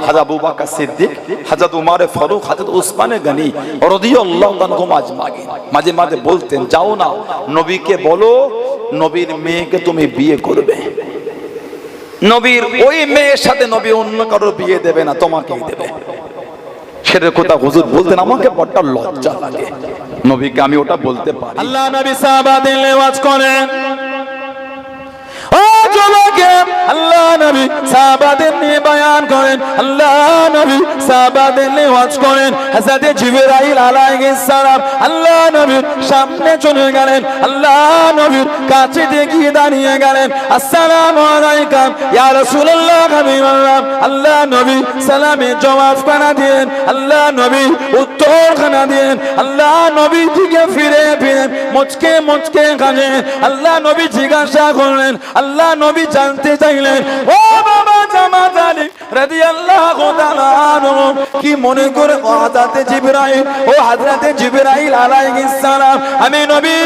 হযরত আবু বকর সিদ্দিক, হযরত উমর ফারুক, হযরত উসমান গনি রাদিয়াল্লাহু আনহুম আজমাইন মাঝে মাঝে বলতেন, যাও না নবীকে বলো নবীর মেয়েকে তুমি বিয়ে করবে, নবীর ওই মেয়ের সাথে নবী অন্য কারো বিয়ে দেবে না, তোমাকেই দেবে। সেটার কথা হুজুর বলতেন, আমাকে বড় লজ্জা লাগে, নবীকে আমি ওটা বলতে পারি। আল্লাহ নবী সাহাবাদের ওয়াজ করেন, ও যুবকে আল্লাহ নবী সাহাবাদের নিয়ে বয়ান করেন, আল্লাহ নবী সাহাবাদের নিয়ে ওয়াজ করেন। হযরত জিবরাইল আলাইহিস সালাম আল্লাহ নবীর সামনে চলে গেলেন, আল্লাহ নবীর কাছে গিয়ে দাঁড়িয়ে গেলেন, আসসালামু আলাইকুম ইয়া রাসূলুল্লাহ হাবিবাল্লাহ। আল্লাহ নবী সালামের জবাব খানা দেন, আল্লাহ নবী উত্তর খানা দেন, আল্লাহ নবী দিকে ফিরে ফিরে মুচকে মুচকে কাঁদেন। আল্লাহ নবী জিজ্ঞাসা করলেন, আল্লাহ নবী জানতে চাইলেন, ও বাবা জামাত আলী রাদিয়াল্লাহু তাআলা আনহু কি মনে করে হযরত জিবরাইল, ও হযরত জিবরাইল আলাইহিস সালাম আমি নবী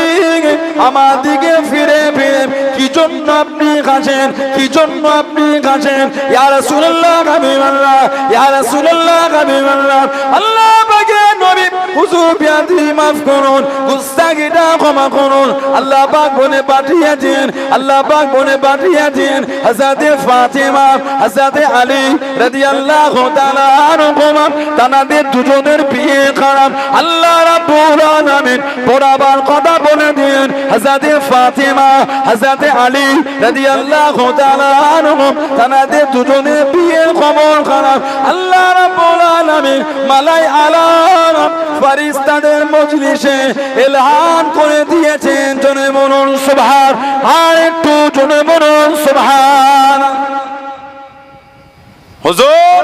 আমার দিকে ফিরে ফিরে কি জন্য আপনি কাঁদেন, কি জন্য আপনি কাঁদেন? ইয়া রাসূলুল্লাহ হাবিবাল্লাহ, ইয়া রাসূলুল্লাহ হাবিবাল্লাহ। আল্লাহ পাকে নবী হুজুর বিয়াদি মাফ করুন, গুস্তাখিটা ক্ষমা করুন। আল্লাহ পাক বলে পাঠিয়েছেন, আল্লাহ পাক বলে পাঠিয়েছেন হযরত ফাতিমা, হযরত আলী রাদিয়াল্লাহু তাআলা আনহুমা তাদের দুজনের বিয়ে খারাপ। আল্লাহ রাব্বুল আলামিন বরাবর কথা বলে দেন, হযরত ফাতিমা, হযরত আলী রাদিয়াল্লাহু তাআলা আনহুম তাদের দুজনের বিয়ে খবর খারাপ। আল্লাহ রাব্বুল আলামিন মালাই আলা ফেরেশতাদের মজলিসে এলান করে দিয়েছেন, জনে বলুন সুবহান, আর একটু জনে বলুন সুবহান। হুজুর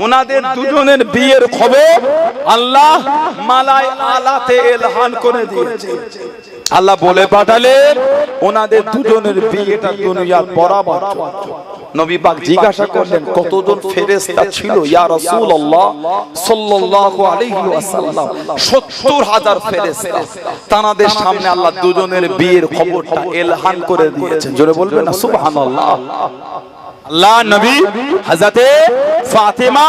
ওনাদের দুজনের বিয়ের খবর আল্লাহ মালাই আলাতে এলান করে দিয়েছে। আল্লাহ বলে পাঠালেন ওনাদের দুজনের বিয়েটা দুনিয়ার বরাবর। নবী পাক জিজ্ঞাসা করলেন কতজন ফেরেশতা ছিল ইয়া রাসূলুল্লাহ সাল্লাল্লাহু আলাইহি ওয়াসাল্লাম? ৭০,০০০ ফেরেশতা। তাদের সামনে আল্লাহ দুজনের বিয়ের খবরটা এলান করে দিয়েছেন। জোরে বলবেন না সুবহানাল্লাহ। আল্লাহ নবী হযরত ফাতিমা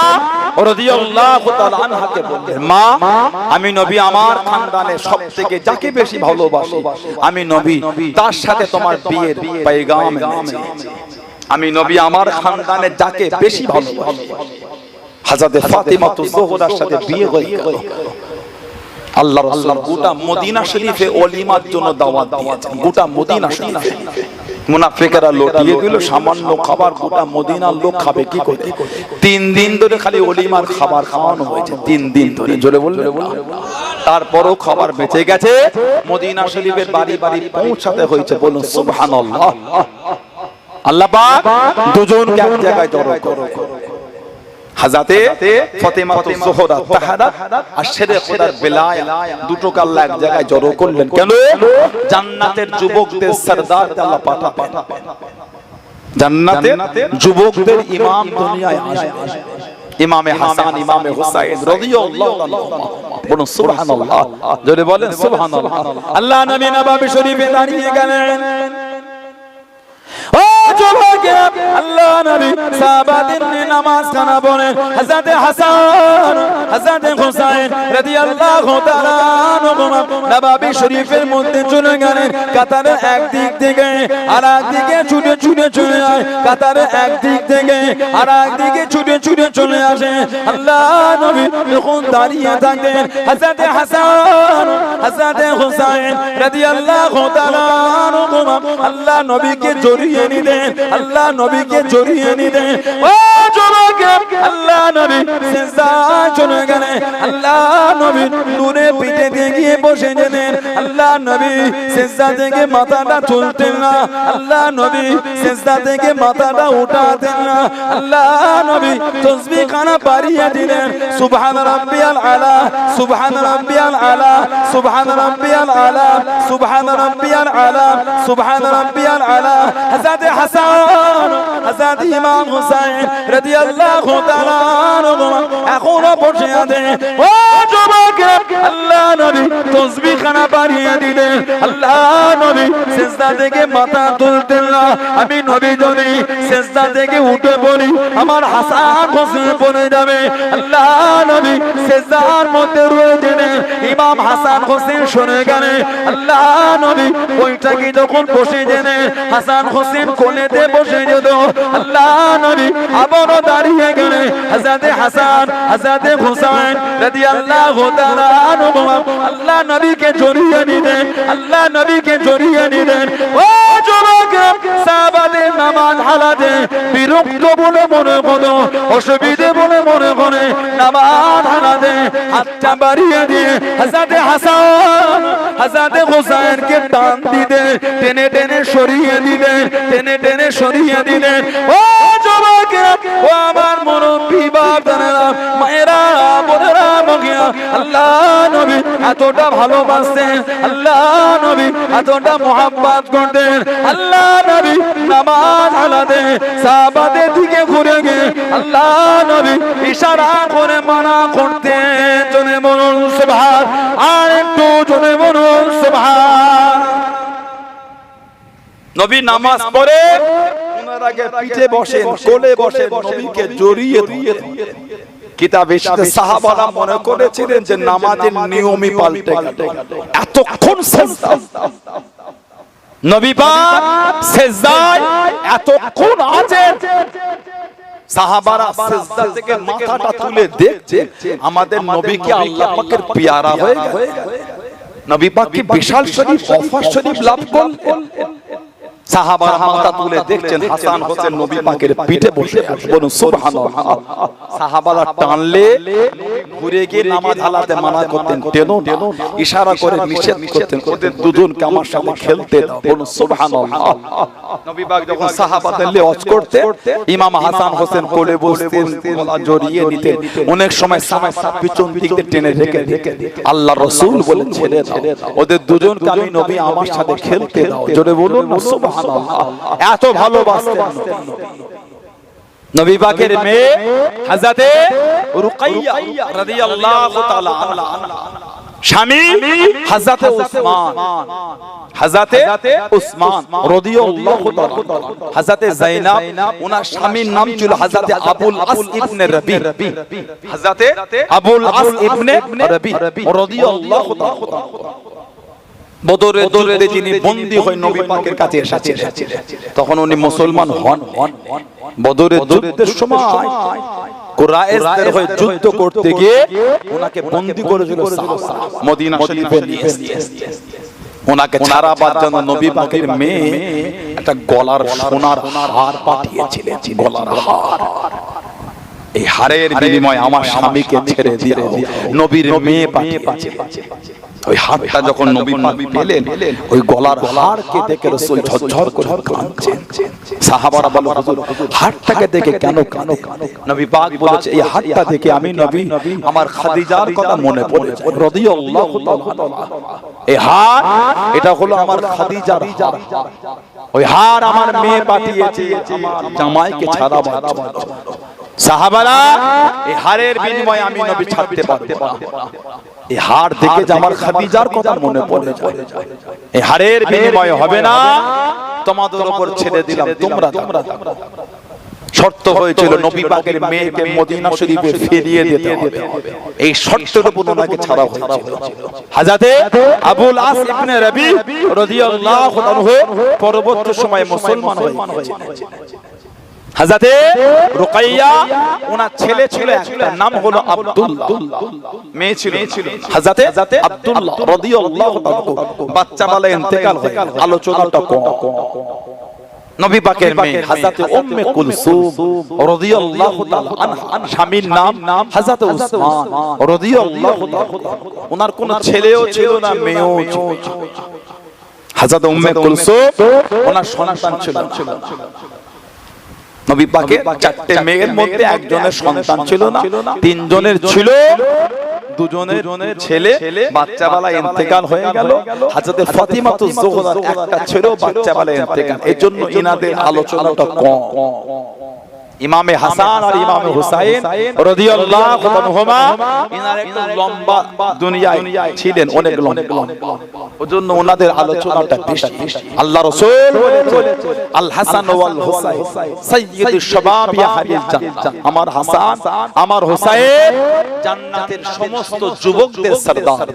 রাদিয়াল্লাহু তাআলা আনহাকে বললেন, মা আমি নবী আমার খানদানে সবথেকে যাকে বেশি ভালোবাসি, আমি নবী তার সাথে তোমার বিয়ের পয়গাম এনেছি। আমি নবী আমার খানদানে যাকে বেশি ভালোবাসি। হযরত ফাতিমা যোহরার সাথে বিয়ে হয়ে গেল। আল্লাহ রাসূল গোটা মদিনা শরীফে ওলিমার জন্য দাওয়াত দিয়েছেন। গোটা মদিনা শরীফে মুনাফিকরা লটিয়ে দিল সামান্য খাবার, গোটা মদিনার লোক খাবে কি করে? 3 দিন ধরে খালি ওলিমার খাবার খাওয়ানো হয়েছে, 3 দিন ধরে। জোরে বললেন না? তারপরও খাবার বেঁচে গেছে, মদিনা শরীফের বাড়ি বাড়ি পৌঁছাতে হয়েছে। বলুন সুবহানাল্লাহ। আল্লাহ পাক দুজনকে এক জায়গায় জড়ো করো। হযরতে ফাতিমা যোহরা তাহারা আর শেরে খোদার বেলায়া দুটোকে আল্লাহ এক জায়গায় জড়ো করলেন। কেন? জান্নাতের যুবকদের সরদার আল্লাহ পাঠাবেন, জান্নাতের যুবকদের ইমাম দুনিয়ায় আসবে। ইমামে হাসান, ইমামে হুসাইন রাদিয়াল্লাহু আনহুমা। বলুন সুবহানাল্লাহ। জোরে বলেন সুবহানাল্লাহ। আল্লাহ নবী নববী শরীফে দাঁড়িয়ে গেলেন, ও যুবকে আল্লাহ নবী সাহাবাদের নিয়ে নামাজ কানা পড়েন। হযরত হাসান, হযরত হুসাইন রাদিয়াল্লাহু তাআলা আনহুমা নববী শরীফের মধ্যে চলে গেলেন। কাতারের এক দিক থেকে আর এক দিকে ছুটে ছুটে চলে যায়, কাতারের এক দিক থেকে আর এক দিকে ছুটে ছুটে চলে আসে। আল্লাহ নবী যখন দাঁড়িয়ে থাকেন, হযরত হাসান, হযরত হুসাইন রাদিয়াল্লাহু তাআলা আনহুমা আল্লাহ নবীকে জড়িয়ে নিলেন, আল্লাহ নবীকে জড়িয়ে নিলেন। ও যুবকে আল্লাহ নবী সিজদায় চলে গেলেন। আল্লাহ নবী নূরে পিঠে দিয়ে গিয়ে বসে গেলেন। আল্লাহ নবী সিজদা থেকে মাথাটা তুলতেন না, আল্লাহ নবী সিজদা থেকে মাথাটা উঠাতেন না। আল্লাহ নবী তাসবিহ খানা পারিয়ে দিলেন, সুবহান রাব্বিয়াল আলা, সুবহান রাব্বিয়াল আলা, সুবহান রাব্বিয়াল আলা, সুবহান রাব্বিয়াল আলা, সুবহান রাব্বিয়াল আলা। হযরত হাসান, হযরত ইমাম হুসাইন রাদিয়াল্লাহু তাআলা আনহুমা এখনো বসে আছেন। ও যুবক যুবকরা আল্লাহ নবী তাসবিহ খানা বাড়িয়ে দিলেন। আল্লাহ নবী সিজদা থেকে মাথা তুলতেন না। আমি নবী যদি সিজদা থেকে উঠে পড়ি আমার হাসান হোসেন পড়ে যাবে। আল্লাহ নবী সিজদার মধ্যে রয়েছেন, ইমাম হাসান হোসেন শুনে গেলেন। আল্লাহ নবী ওইটাকে যখন বসে জেনে হাসান হোসেন কোলেতে বসে যেত। আল্লাহ নবী আবারও দাঁড়িয়ে গেলেন। হযরতে হাসান হযরতে হুসাইন রাদিয়াল্লাহু তাআলা আনহু আল্লাহ নবীকে জড়িয়ে নিলেন। আল্লাহ নবীকে জড়িয়ে নিলেন। ও যুবকরা, সাহাবাদের নামাজ হালাতে বিরক্ত বলে মনে করো, অসুবিধে বলে মনে করে নামাজ হালাতে হাতটা বাড়িয়ে দিয়ে হযরতে হাসান হযরতে হুসাইনকে টান দিলেন, টেনে টেনে সরিয়ে দিলেন, টেনে টেনে সরিয়ে দিলেন। ও যুবকরা, ও আমার মুরব্বি বাবারা, মায়েরা, বোনেরা, মগিয়া, আল্লাহ নবী এতটা ভালোবাসতেন, আল্লাহ নবী এতটা মোহাব্বত করতেন। আল্লাহ নবী নামাজ হালাতে সাহাবাদের দিকে ঘুরে গিয়ে আল্লাহ নবী ইশারা করে মানা করতেন। জোরে বলুন সুবহান, আর একটু জোরে বলুন সুবহান। নবী নামাজ পড়ে ওনার আগে পিঠে বসেন, কোলে বসেন, নবীকে জড়িয়ে দিয়ে কিতাবে এসেছে সাহাবারা মনে করেছিলেন যে নামাজের নিয়মই পাল্টে গেল। এতক্ষণ সিজদা নবী পাক সিজদায় এতক্ষণ আছেন, সাহাবারা সিজদা থেকে মাথাটা তুলে দেখছে আমাদের নবী কি আল্লাহ পাকের পেয়ারা হয়ে গেল। নবী পাক কি বিশাল শরীফ অফার শরীফ লাভ করলেন। সাহাবারা মাথা তুলে দেখছেন হাসান হোসেন নবী পাকের পিঠে বসে আছে। বলুন সুবহানাল্লাহ। সাহাবারা টানলে ঘুরে গিয়ে নামাজ হালাতে মানা করতেন, টেনো না, ইশারা করে নিষেধ করতেন, ওদের দুজনকে আমার সাথে খেলতে দাও। বলুন সুবহানাল্লাহ। নবী পাক যখন সাহাবাদের লিওয়াজ করতে ইমাম হাসান হোসেন কোলে বসতেন, গলা জড়িয়ে নিতেন। অনেক সময় সাহাবা পিছন দিক দিয়ে টেনে রেখে দিতেন। আল্লাহ রাসূল বলেন ছেড়ে দাও, ওদের দুজনকে আমি নবী আমার সাথে খেলতে দাও। জোরে বলুন সুবহানাল্লাহ। এত ভালোবাসতেন নবী পাকের মেয়ে হযরতে রুকাইয়া রাদিয়াল্লাহু তাআলা আনহা, স্বামী হযরতে উসমান, হযরতে উসমান রাদিয়াল্লাহু তাআলা, হযরতে যায়েনব ওনার স্বামীর নাম ছিল হযরতে আবুল আস ইবনে রবি, হযরতে আবুল আস ইবনে রবি রাদিয়াল্লাহু তাআলা। বদরের যুদ্ধে যিনি বন্দী হয়ে নবী পাকের কাছে এসেছিলেন, তখন উনি মুসলমান হন। বদরের যুদ্ধের সময় কুরাইশদের হয়ে যুদ্ধ করতে গিয়ে ওনাকে বন্দী করেছিল সাহাবা, মদিনা শরীফে নিয়ে এসেছে। ওনাকে ছাড়াবার জন্য নবী পাকের মেয়ে একটা গলার সোনার হার পাঠিয়েছিলেন, গলার হার। এই হারের বিনিময়ে আমার স্বামীকে ছেড়ে দিয়ে নবীর মেয়ে পাঠিয়েছিলেন। ওই হারটা যখন নবী পাক পেলেন, ওই গলার হারকে দেখে রাসূল ঝরঝর করে কাঁদছেন। সাহাবারা বলে, হুজুর হারটাকে দেখে কেন কাঁদো? নবী পাক বলেছে, এই হারটা দেখে আমি নবী আমার খাদিজার কথা মনে পড়ে যায় রাদিয়াল্লাহু তাআলা। এই হার, এটা হলো আমার খাদিজার হার। ওই হার আমার মেয়ে পাঠিয়েছে আমার জামাইকে ছাড়াবার জন্য। সাহাবারা, এই হারের বিনিময়ে আমি নবী ছাড়তে পারবো না। এই হার দেখে যে আমার খাদিজার কথা মনে পড়ে যায়। এই হারের বিনিময়ে হবে না, তোমাদের উপর ছেড়ে দিলাম, তোমরা শর্ত হয়েছিল নবী পাকের মেয়েকে মদিনা শরীফে ফিরিয়ে দিতে হবে। এই শর্তের উপর ওনাকে ছাড়া হয়েছিল। হযরতে আবুল আস ইবনে রবি রাদিয়াল্লাহু আনহু পরবর্তী সময়ে মুসলমান হয়েছিলেন। হযরতে রুকাইয়া ওনার ছেলে ছিল, একটা নাম হলো আব্দুল্লাহ, মেয়ে ছিল হযরতে আব্দুল্লাহ রাদিয়াল্লাহু আনহু। বাচ্চা বলে ইন্তেকাল হয়ে গেল, আলোচনাটা কম। নবী পাকের মেয়ে হযরতে উম্মে কুলসুম রাদিয়াল্লাহু তাআলা আনহা, স্বামীর নাম হযরতে উসমান রাদিয়াল্লাহু তাআলা। ওনার কোনো ছেলেও ছিল না, মেয়েও ছিল। হযরতে উম্মে কুলসুম ওনার সন্তান ছিল। নবী পাকের চারটে মেয়ের মধ্যে একজনের সন্তান ছিল না, তিনজনের ছিল। দুজনের ছেলে বাচ্চাবেলা ইন্তেকাল হয়ে গেল। হযরতে ফাতিমাতুজ যোহরার একটা ছিল বাচ্চাবেলা ইন্তেকাল। এজন্য ইনাদের আলোচনাটা কম। ইমামে হাসান আর ইমামে হুসাইন রাদিয়াল্লাহু আনহুমা ইনার একটা লম্বা দুনিয়ায় ছিলেন, অনেক লম্বা, ওজন্য ওনাদের আলোচনাটা বেশি। আল্লাহ রাসূল বলেছেন আল হাসান ওয়াল হুসাইন সাইয়্যিদুশ শাবাব আহলিল জান্নাহ, আমার হাসান আমার হুসাইন জান্নাতের সমস্ত যুবকদের সরদার।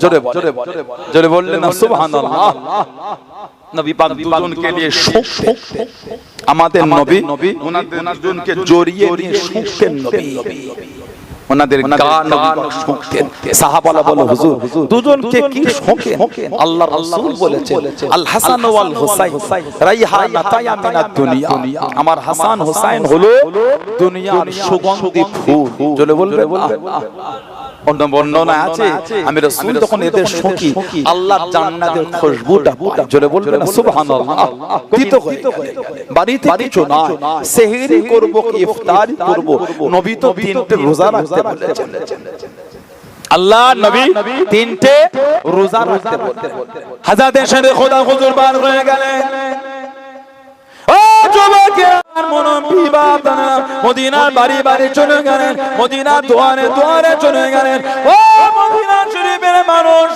জোরে বললেন না সুবহানাল্লাহ। নবী পাক দুজনকে নিয়ে শোক, আমাদের নবী ওনাদের দুজনকে জড়িয়ে নিয়ে শুনতেন নবী, ওনাদের গান নবী শুনতেন। সাহাবারা বলে হুজুর দুজনকে কি শোকেন? আল্লাহ রাসূল বলেছেন আল হাসান ওয়াল হুসাইন রাইহানাতায়া মিনাদ দুনিয়া, আমার হাসান হুসাইন হলো দুনিয়ার সুগন্ধি ফুল। জোরে বলবেন না। অন্য বর্ণনা আছে আমি রাসূল যখন এদের শুকি আল্লাহর জান্নাতের খুশবুটা পাই। জোরে বলবেন না সুবহানাল্লাহ। দিত বাড়িতে কিছু না, সেহরি করব কি ইফতারি করব, নবী তো তিনটে রোজা রাখতে বলেছেন। আল্লাহ নবী তিনটে রোজা রাখতে বলেছেন। হযরত শেরে খোদা হুজুর বার হয়ে গেলেন। ও যুবকেরা মদিনার বাড়ি বাড়ি চলে গেলেন, মদিনার দুয়ারে দুয়ারে চলে গেলেন। ও মদিনা শরীফের মানুষ,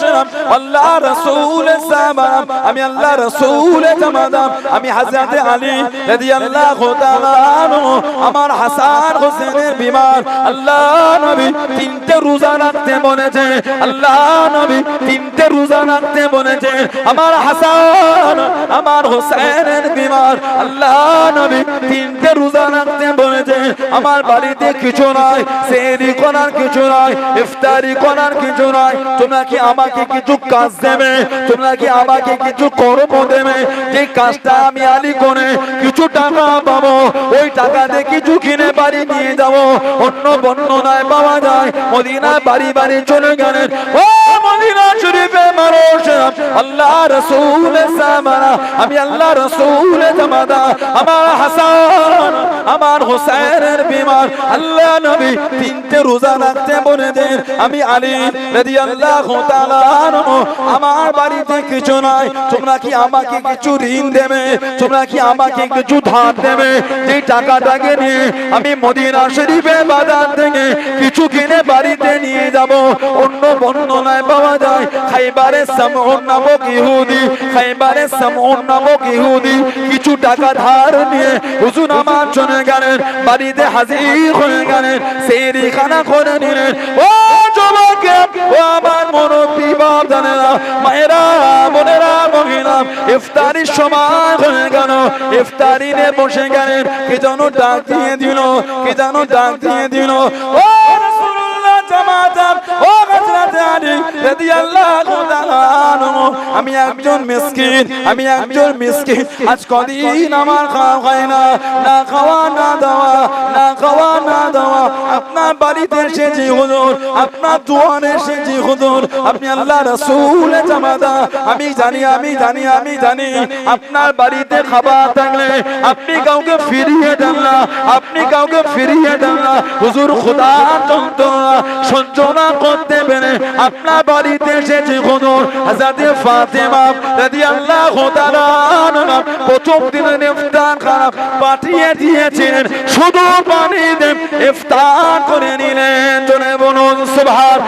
আল্লাহ রাসূলের সাহাবা, আমি আল্লাহ রাসূলের জামাদার, আমি হযরত আলী রাদিয়াল্লাহু তাআলা আনহু, আমার হাসান হোসেনের বিমার। আল্লাহ নবী তিনটে রোজা রাখতে বলেছে, আল্লাহ নবী তিনটে রোজা রাখতে বলেছে। আমার হাসান আমার হোসেনের বিমার, আল্লাহ নবী তিনটে রোজা রাখতে বলেছে। আমার বাড়িতে কিছু নাই, সেহরি করার কিছু নাই, ইফতারি করার কিছু নাই। তোমরা কি আমাকে কিছু কাজ দেবে? তোমরা কি আমাকে কিছু কর্ম দেবে? যে কাজটা আমি আলী করে কিছু টাকা পাবো, ওই টাকা দিয়ে কিছু কিনে বাড়ি নিয়ে যাবো। অন্য বর্ণনায় পাওয়া যায় মদিনায় বাড়ি বাড়ি চলে গেলেন। ও মদিনা শরীফে মানুষ, আল্লাহ রাসূলের সাহাবারা, আমি আল্লাহ রাসূলের জামাতা, আমার হাসান আমার হোসেনের বিমার। আল্লাহ নবী তিনটে রোজা রাখতে বলে দেন। আমি আলী রাদিয়াল্লাহু তাআলা আনহু, আমার বাড়িতে কিছু নাই, তোমরা কি আমাকে কিছু ঋণ দেবে? তোমরা কি আমাকে কিছু ধার দেবে? যে টাকাটাকে নিয়ে আমি মদিনা শরীফে বাজার থেকে কিছু কিনে বাড়িতে নিয়ে যাব। অন্য বর্ণনায় পাওয়া যায় খাইবারে সামউন নামক ইহুদি, খাইবারে সামউন নামক ইহুদি কিছু টাকা ধার নিয়ে হুজুর আমার চলে গেলেন, বাড়িতে হাজির হয়ে গেলেন, সেহরি খানা করে নিলেন। ও যুবকেরা, ও আমার মুরব্বি বাপ জানেরা, মায়েরা, বোনেরা, মহিলা, ইফতারির সময় হয়ে গেল, ইফতারি নিয়ে বসে গেলেন। কে যেন ডাক দিয়ে দিল, কে যেন ডাক দিয়ে দিল। ও রাসূলুল্লাহ জামাতা, ও হযরত আলী রাদিয়াল্লাহু তাআলা আনহু, আমি একজন মিসকিন, আমি একজন মিসকিন। আজ কদিন আমার খাওয়া হয় না, না খাওয়া না দাওয়া, না খাওয়া না দাওয়া। আপনার বাড়িতে এসেছি হুজুর, আপনার দুয়ারে এসেছি হুজুর, আপনি আল্লাহ রাসূলের জামাতা। আমি জানি, আমি জানি, আমি জানি আপনার বাড়িতে খাবার থাকলে আপনি কাউকে ফিরিয়ে দেন না, আপনি কাউকে ফিরিয়ে দেন না। হুজুর খোদার যন্ত্রণা সহ্য না করতে পেরে আপনার বাড়িতে এসেছি হুজুর। হযরত ফাতেমা রাদিয়াল্লাহু তাআলা আনহা প্রথম দিনের ইফতার খানা পাঠিয়ে দিয়েছিলেন, শুধু পানি দিয়ে ইফতার করে নিলেন। জোরে বলুন সুবহান,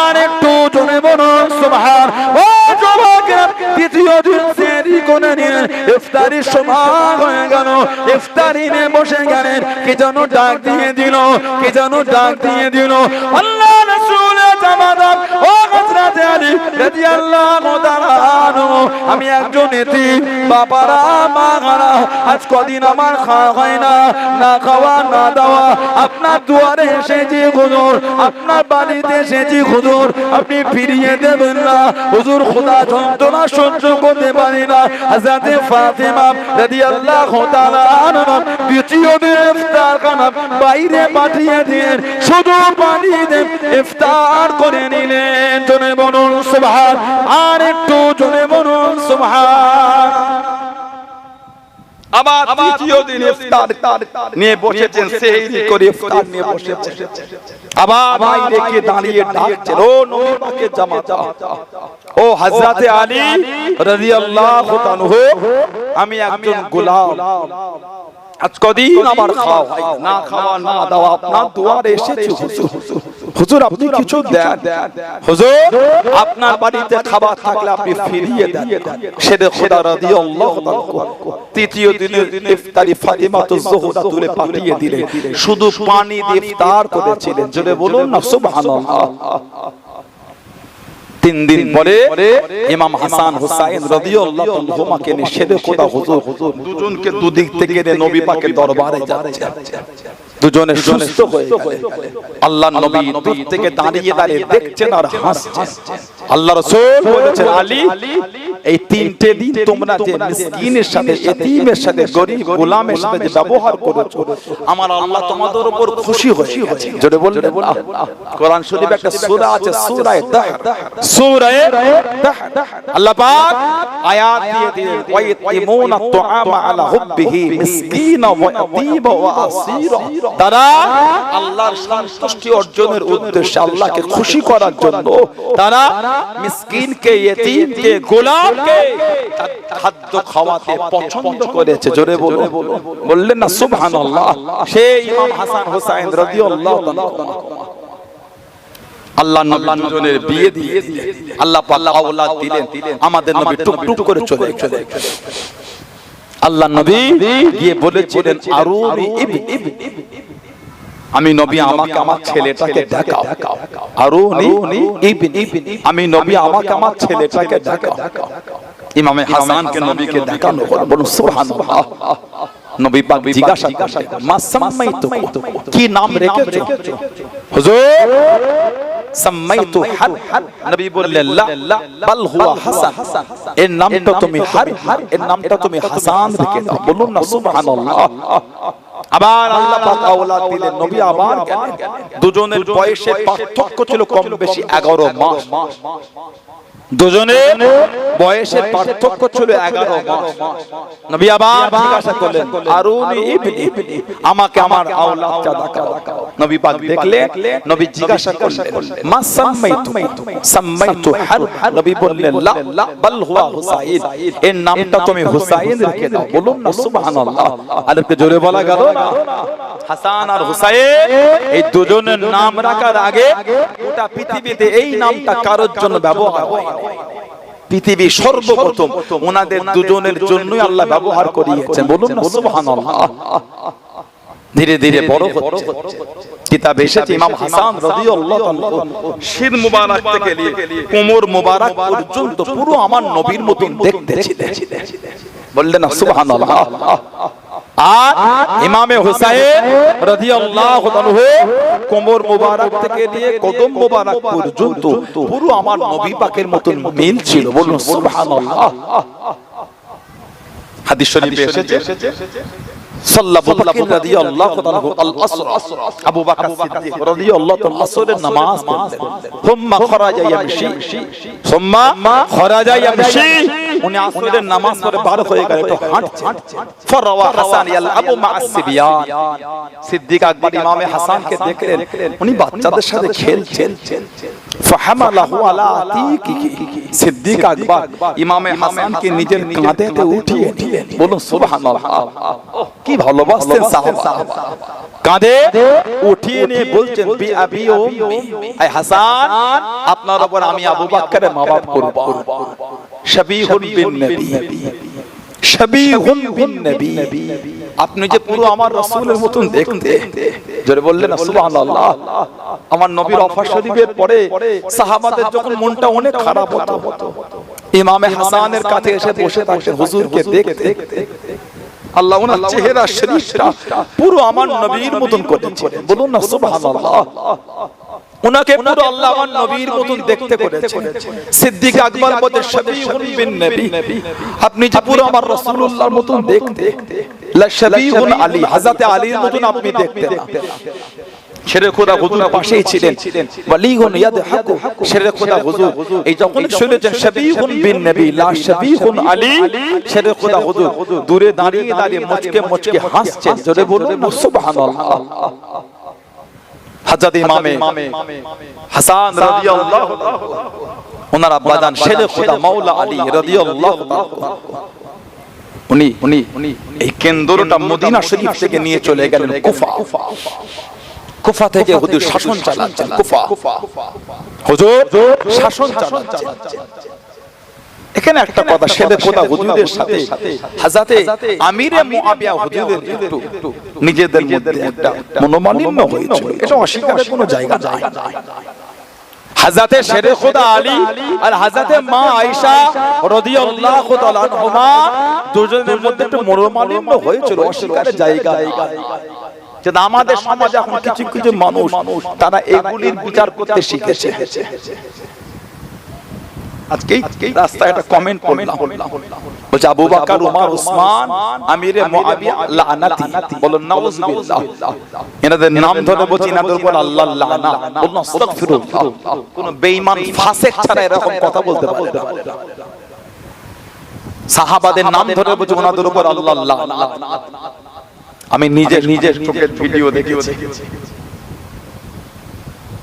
আর একটু জোরে বলুন সুবহান। ও যুবকেরা, দ্বিতীয় দিন সেহরি করে নিলেন, ইফতারির সময় হয়ে গেল, ইফতারি নিয়ে বসে গেলেন। কে যেন ডাক দিয়ে দিল, কে যেন ডাক দিয়ে দিল। আল্লাহ রাসূলের জামাতা, ও হযরত আলী রাদিয়াল্লাহু তাআলা আনহু, আমি একজন এতিম, বাবারা মারা, আজ কদিন আমার খাওয়া হয় না, না খাওয়া না দাওয়া। আপনার দুয়ারে এসেছি হুজুর, আপনার বাড়িতে এসেছি হুজুর, আপনি ফিরিয়ে দেবেন না। হুজুর খোদা যন্ত্রণা সহ্য করতে পারি না। হযরত ফাতেমা রাদিয়াল্লাহু তাআলা আনহা দ্বিতীয় দিন ইফতার খানা বাইরে পাঠিয়ে দিয়ে শুধু পানি দিয়ে ইফতার করে নিলেন। জোরে বলুন সুবহান, আর একটু জোরে বলুন সুবহান। আবার তৃতীয় দিন ইফতার নিয়ে বসেছেন, সেহরি করে ইফতার নিয়ে বসেছেন। আবার বাইরে কে দাঁড়িয়ে ডাকছেন, ও নবী পাকের জামাতা, ও হযরত আলী রাদিয়াল্লাহু তাআলা আনহু, আমি একজন গোলাম, আজ কদিন আমার খাওয়া হয় না, খাওয়া না দাওয়া আপনার দুয়ারে এসেছি হুজুর। হুজুর আপনি কিছু দেন, হুজুর আপনার বাড়িতে খাবার থাকলে আপনি ফিরিয়ে দেন। শেরে খোদা রাদিয়াল্লাহু তাআলা তৃতীয় দিনের ইফতারি ফাতিমাতুজ জোহরা তুলে পাঠিয়ে দিলেন, শুধু পানি দিয়ে ইফতার করেছিলেন। জোরে বলুন না সুবহানাল্লাহ। 3 দিন পরে ইমাম হাসান হুসাইন রাদিয়াল্লাহু আনহুমাকে নিয়ে শেরে খোদা হুজুর দুজনকে দুদিক থেকে নবী পাকের দরবারে যাচ্ছে। দুজনে সুস্থ হয়ে গেলেন। আল্লাহর নবী দূর থেকে দাঁড়িয়ে দাঁড়িয়ে দেখছেন আর হাসছেন। আল্লাহ রাসূল বলেছেন, আলী এই 3টে দিন তোমরা যে মিসকিনের সাথে, এতিমের সাথে, গরীব গোলামের সাথে যে ব্যবহার করেছো, আমার আল্লাহ তোমাদের উপর খুশি হয়ে গেছে। জোরে বললেন আল্লাহ। কোরআন শরীফে একটা সূরা আছে, সূরা দাহর। সূরা দাহর আল্লাহ পাক আয়াত দিয়ে দিলেন, ওয়াইতিমুনা তুআমা আলা হুব্বিহি মিসকিনা ওয়া ইয়াতীমা ওয়া আসীরা। তারা আল্লাহর সন্তুষ্টি অর্জনের উদ্দেশ্যে, আল্লাহকে খুশি করার জন্য তারা মিসকিনকে, ইয়েতিমকে, গোলামকে খাদ্য খাওয়াতে পছন্দ করেছে। জোরে বলুন, বললেন না সুবহানাল্লাহ। সেই ইমাম হাসান হুসাইন রাদিয়াল্লাহু তাআলা আল্লাহ নবী দুজনের বিয়ে দিয়ে আল্লাহ পাক আওলাদ দিলেন। আমাদের নবী টুকটুক করে চলে গেলেন। আল্লাহ নবী গিয়ে বলেছিলেন, আরুনি ইবনি, আমি নবী আমাকে আমার ছেলেটাকে দেখাও। আরুনি ইবনি, আমি নবী আমাকে আমার ছেলেটাকে দেখাও। ইমামে হাসানকে নবীকে দেখানো হলো। বলুন সুবহানাল্লাহ। নবী পাক জিজ্ঞাসা করলেন, মা সাম্মাইতু, কি নাম রেখেছো? হুজুর সাম্মাইতু হার। নবী বললেন, লা বাল হুয়া হাসান, এর নামটা তুমি হার, এর নামটা তুমি হাসান রেখে দাও। বলুন না সুবহানাল্লাহ। আবার আল্লাহ পাক আওলাদ দিলেন। নবী আবার গেলেন। দুজনের বয়সের পার্থক্য ছিল কম বেশি 11 মাস। দুজনের বয়সের পার্থক্য ছিল 11 মাস। নবী আবার জিজ্ঞাসা করলেন, আরুনি ইবনি, আমাকে আমার আওলাদটা দেখাও। নবী পাক দেখলেন। নবী জিজ্ঞাসা করলেন, মা সাম্মাইতু? সাম্মাইতু হার। নবী বললেন, লা বাল হুয়া হুসাইন, এর নামটা তুমি হুসাইন রেখে দাও। বলুন না সুবহানাল্লাহ। আর একটু জোরে বলা গেল না। হাসান আর হুসাইন এই দুজনের নাম রাখার আগে গোটা পৃথিবীতে এই নামটা কারোর জন্য ব্যবহার হয়। পৃথিবী সর্বপ্রথম ওনাদের দুজনের জন্যই আল্লাহ ব্যবহার করিয়েছেন। বলুন না সুবহানাল্লাহ। ধীরে ধীরে বড় হচ্ছে। কিতাব এসেছে, ইমাম হাসান রাদিয়াল্লাহু তাআলা শির মুবারক থেকে নিয়ে কোমর মুবারক পর্যন্ত পুরো আমার নবীর মতন দেখতে ছিলেন। বললেন না সুবহানাল্লাহ। আর ইমামে হুসাইন রাদিয়াল্লাহু তাআলা কোমর মুবারক থেকে নিয়ে কদম মুবারক পর্যন্ত পুরো আমার নবী পাকের মতন মিল ছিল। বলুন সুবহানাল্লাহ। হাদিস শরীফে এসেছে, সাল্লাল্লাহু আলাইহি রাদিয়াল্লাহু তাআলা আল আসর, আবু বকর সিদ্দিক রাদিয়াল্লাহু তাআলা আসরের নামাজ পড়লেন। সুম্মা খরাজা ইয়ামশি, সুম্মা খরাজা ইয়ামশি, উনি আসরের নামাজ পড়ে বার হয়ে গেলেন, তো হাঁটছেন। ফরওয়া হাসান ইয়ালআবু মা'আস সিবিয়ান, সিদ্দিক আকবর ইমামে হাসানকে দেখলেন উনি বাচ্চাদের সাথে খেলছেন। ফাহামালাহু আলা আতিকিহি, সিদ্দিক আকবর ইমামে হাসানকে নিজের কাঁধেতে উঠিয়ে নিলেন। বলুন সুবহানাল্লাহ। কি ভালোবাসতেন সাহাবা। কাঁধে উঠিয়ে নিয়ে বলছেন, বি আবি ও উম্মি, আয় হাসান আপনার উপর আমি আবু বকরের মা বাপ কুরবান। শাবিহুন বিন নবী, শাবিহুন বিন নবী, আপনি যে পুরো আমার রাসূলের মতন দেখতে। জোরে বললেন না সুবহানাল্লাহ। আমার নবীর ওফাত শরীফের পরে সাহাবাদের যখন মনটা অনেক খারাপ হতো, ইমামে হাসানের কাছে এসে বসে থাকতেন হুজুরকে দেখতে। আল্লাহ ওনার চেহারা শরীফটা পুরো আমার নবীর মতন করেছেন। বলুন না সুবহানাল্লাহ। উনাকে পুরো আল্লাহ আমার নবীর মতন দেখতে করেছেন। সিদ্দিক আকবর বলেন, শাবিহুন বিন নবী, আপনি যে পুরো আমার রাসূলুল্লাহর মতন দেখতে। লা শাবিহুন আলী, হযরত আলীর মতন আপনি দেখতে না। শেরে খোদা হুজুর পাশেই ছিলেন। ওয়ালিহুন ইয়াদহাকু, শেরে খোদা হুজুর এই যখন শুনেছেন শাবিহুন বিন নবী লা শাবিহুন আলী, শেরে খোদা হুজুর দূরে দাঁড়িয়ে দাঁড়িয়ে মুচকে মুচকে হাসছেন। জোরে বলুন না সুবহানাল্লাহ। হযরত ইমামে হাসান রাদিয়াল্লাহু তাআলা ওনার আব্বাজান শেরে খোদা মাওলা আলী রাদিয়াল্লাহু তাআলা উনি এই কেন্দ্রটা মদিনা শরীফ থেকে নিয়ে চলে গেলেন কুফা। কুফা থেকে হুজুর শাসন চালাচ্ছেন। কুফা হুজুর শাসন চালাচ্ছেন। এখানে একটা কথা, শেদে খোদা হুজুরের সাথে হযরতে আমিরে মুআবিয়া হুজুরের একটু নিজেদের মধ্যে একটা মনোমালিন্য হয়েছিল। এটা অস্বীকারের কোনো জায়গা নাই। হযরতে শেরে খোদা আলী আর হযরতে মা আয়েশা রাদিয়াল্লাহু তাআলা আনহুমা দুজনের মধ্যে একটু মনোমালিন্য হয়েছিল, অস্বীকারের জায়গা নাই। যে আমাদের সমাজে এখন কিছু কিছু মানুষ তারা এগুলির বিচার করতে শিখেছে। আজকে রাস্তায় একটা কমেন্ট করলাম, বলছে আবু বকর, ওমর, ওসমান, আমিরে মুআবিয়া লানাতি। বলেন নাউযুবিল্লাহ। এনাদের নাম ধরে বলছি, এনাদের উপর আল্লাহর লানাত। বলুন আস্তাগফিরুল্লাহ। কোন বেঈমান ফাসিক ছাড়া এরকম কথা বলতে পারে না। সাহাবাদের নাম ধরে বলছি, ওনাদের উপর আল্লাহর লানাত। আমি নিজের চোখের ভিডিও দেখেছি।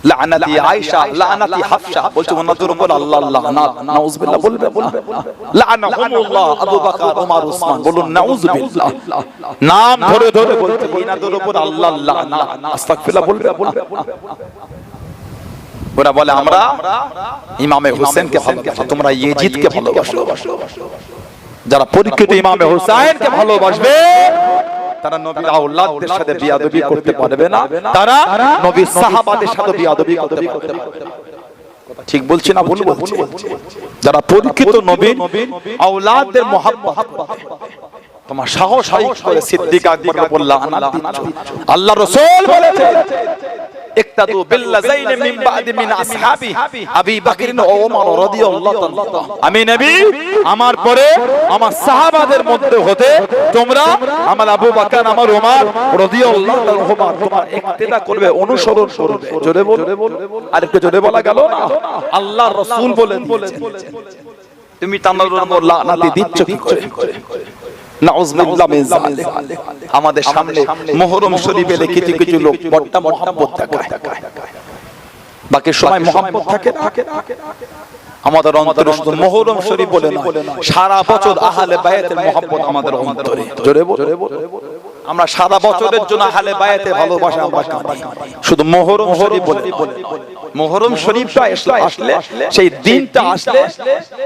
লানাতি আয়েশা, লানাতি হাফসা, বলছে ওনাদের উপর আল্লাহর লানাত। নাউযুবিল্লাহ বলবে। লানাহুমুল্লাহ আবু বকর, ওমর, ওসমান। বলুন নাউযুবিল্লাহ। নাম ধরে ধরে বলছে ওনাদের উপর আল্লাহর লানাত। আস্তাগফিরুল্লাহ বলবে। ওরা বলে আমরা ইমামে হোসেনকে ভালোবাসি, তোমরা ইয়াজিদকে ভালোবাসো। যারা পরীক্ষিত ইমামে হোসেনকে ভালোবাসবে তারা নবীর আওলাদদের সাথে বিয়াদবি করতে পারবে না, তারা নবীর সাহাবাদের সাথে বিয়াদবি করতে পারবে না। ঠিক বলছি না ভুল বলছি? যারা পরীক্ষিত নবীর আওলাদদের মুহাব্বত তোমার সাহস করে সিদ্দিক আকবরের উপর লানাত দিচ্ছ। আল্লাহ রাসূল বলেছে ইক্তাদু বিল্লাযাইন মিন বাদি মিন আসহাবি আবি বকর ও ওমর রাদিয়াল্লাহু তাআলা। আমি নবী, আমার পরে আমার সাহাবাদের মধ্যে হতে তোমরা আমার আবু বকর, আমার ওমর রাদিয়াল্লাহু তাআলা তোমরা ইক্তেদা করবে, অনুসরণ করবে। জোরে বল, আরেকটু জোরে বলা গেল না? আল্লাহর রাসূল বলেন তুমি তাদের উপর লানাত দিচ্ছ কি করে? নাউযুবিল্লাহ মিন যালিক। আমাদের সামনে মুহররম শরীফে কিছু কিছু লোক বড় মুহাব্বত দেখায়, বাকি সময় মুহাব্বত থাকে না। আমাদের অন্তরে শুধু মুহররম শরীফ বলে না, সারা বছর আহলে বায়াতের মুহাব্বত আমাদের অন্তরে। জোরে বল। আমরা সারা বছরের জন্য আহলে বায়াতে ভালোবাসা আমরা কাঁদি, শুধু মুহররম শরীফ বলে। মুহররম শরীফটা আসলে, সেই দিনটা আসলে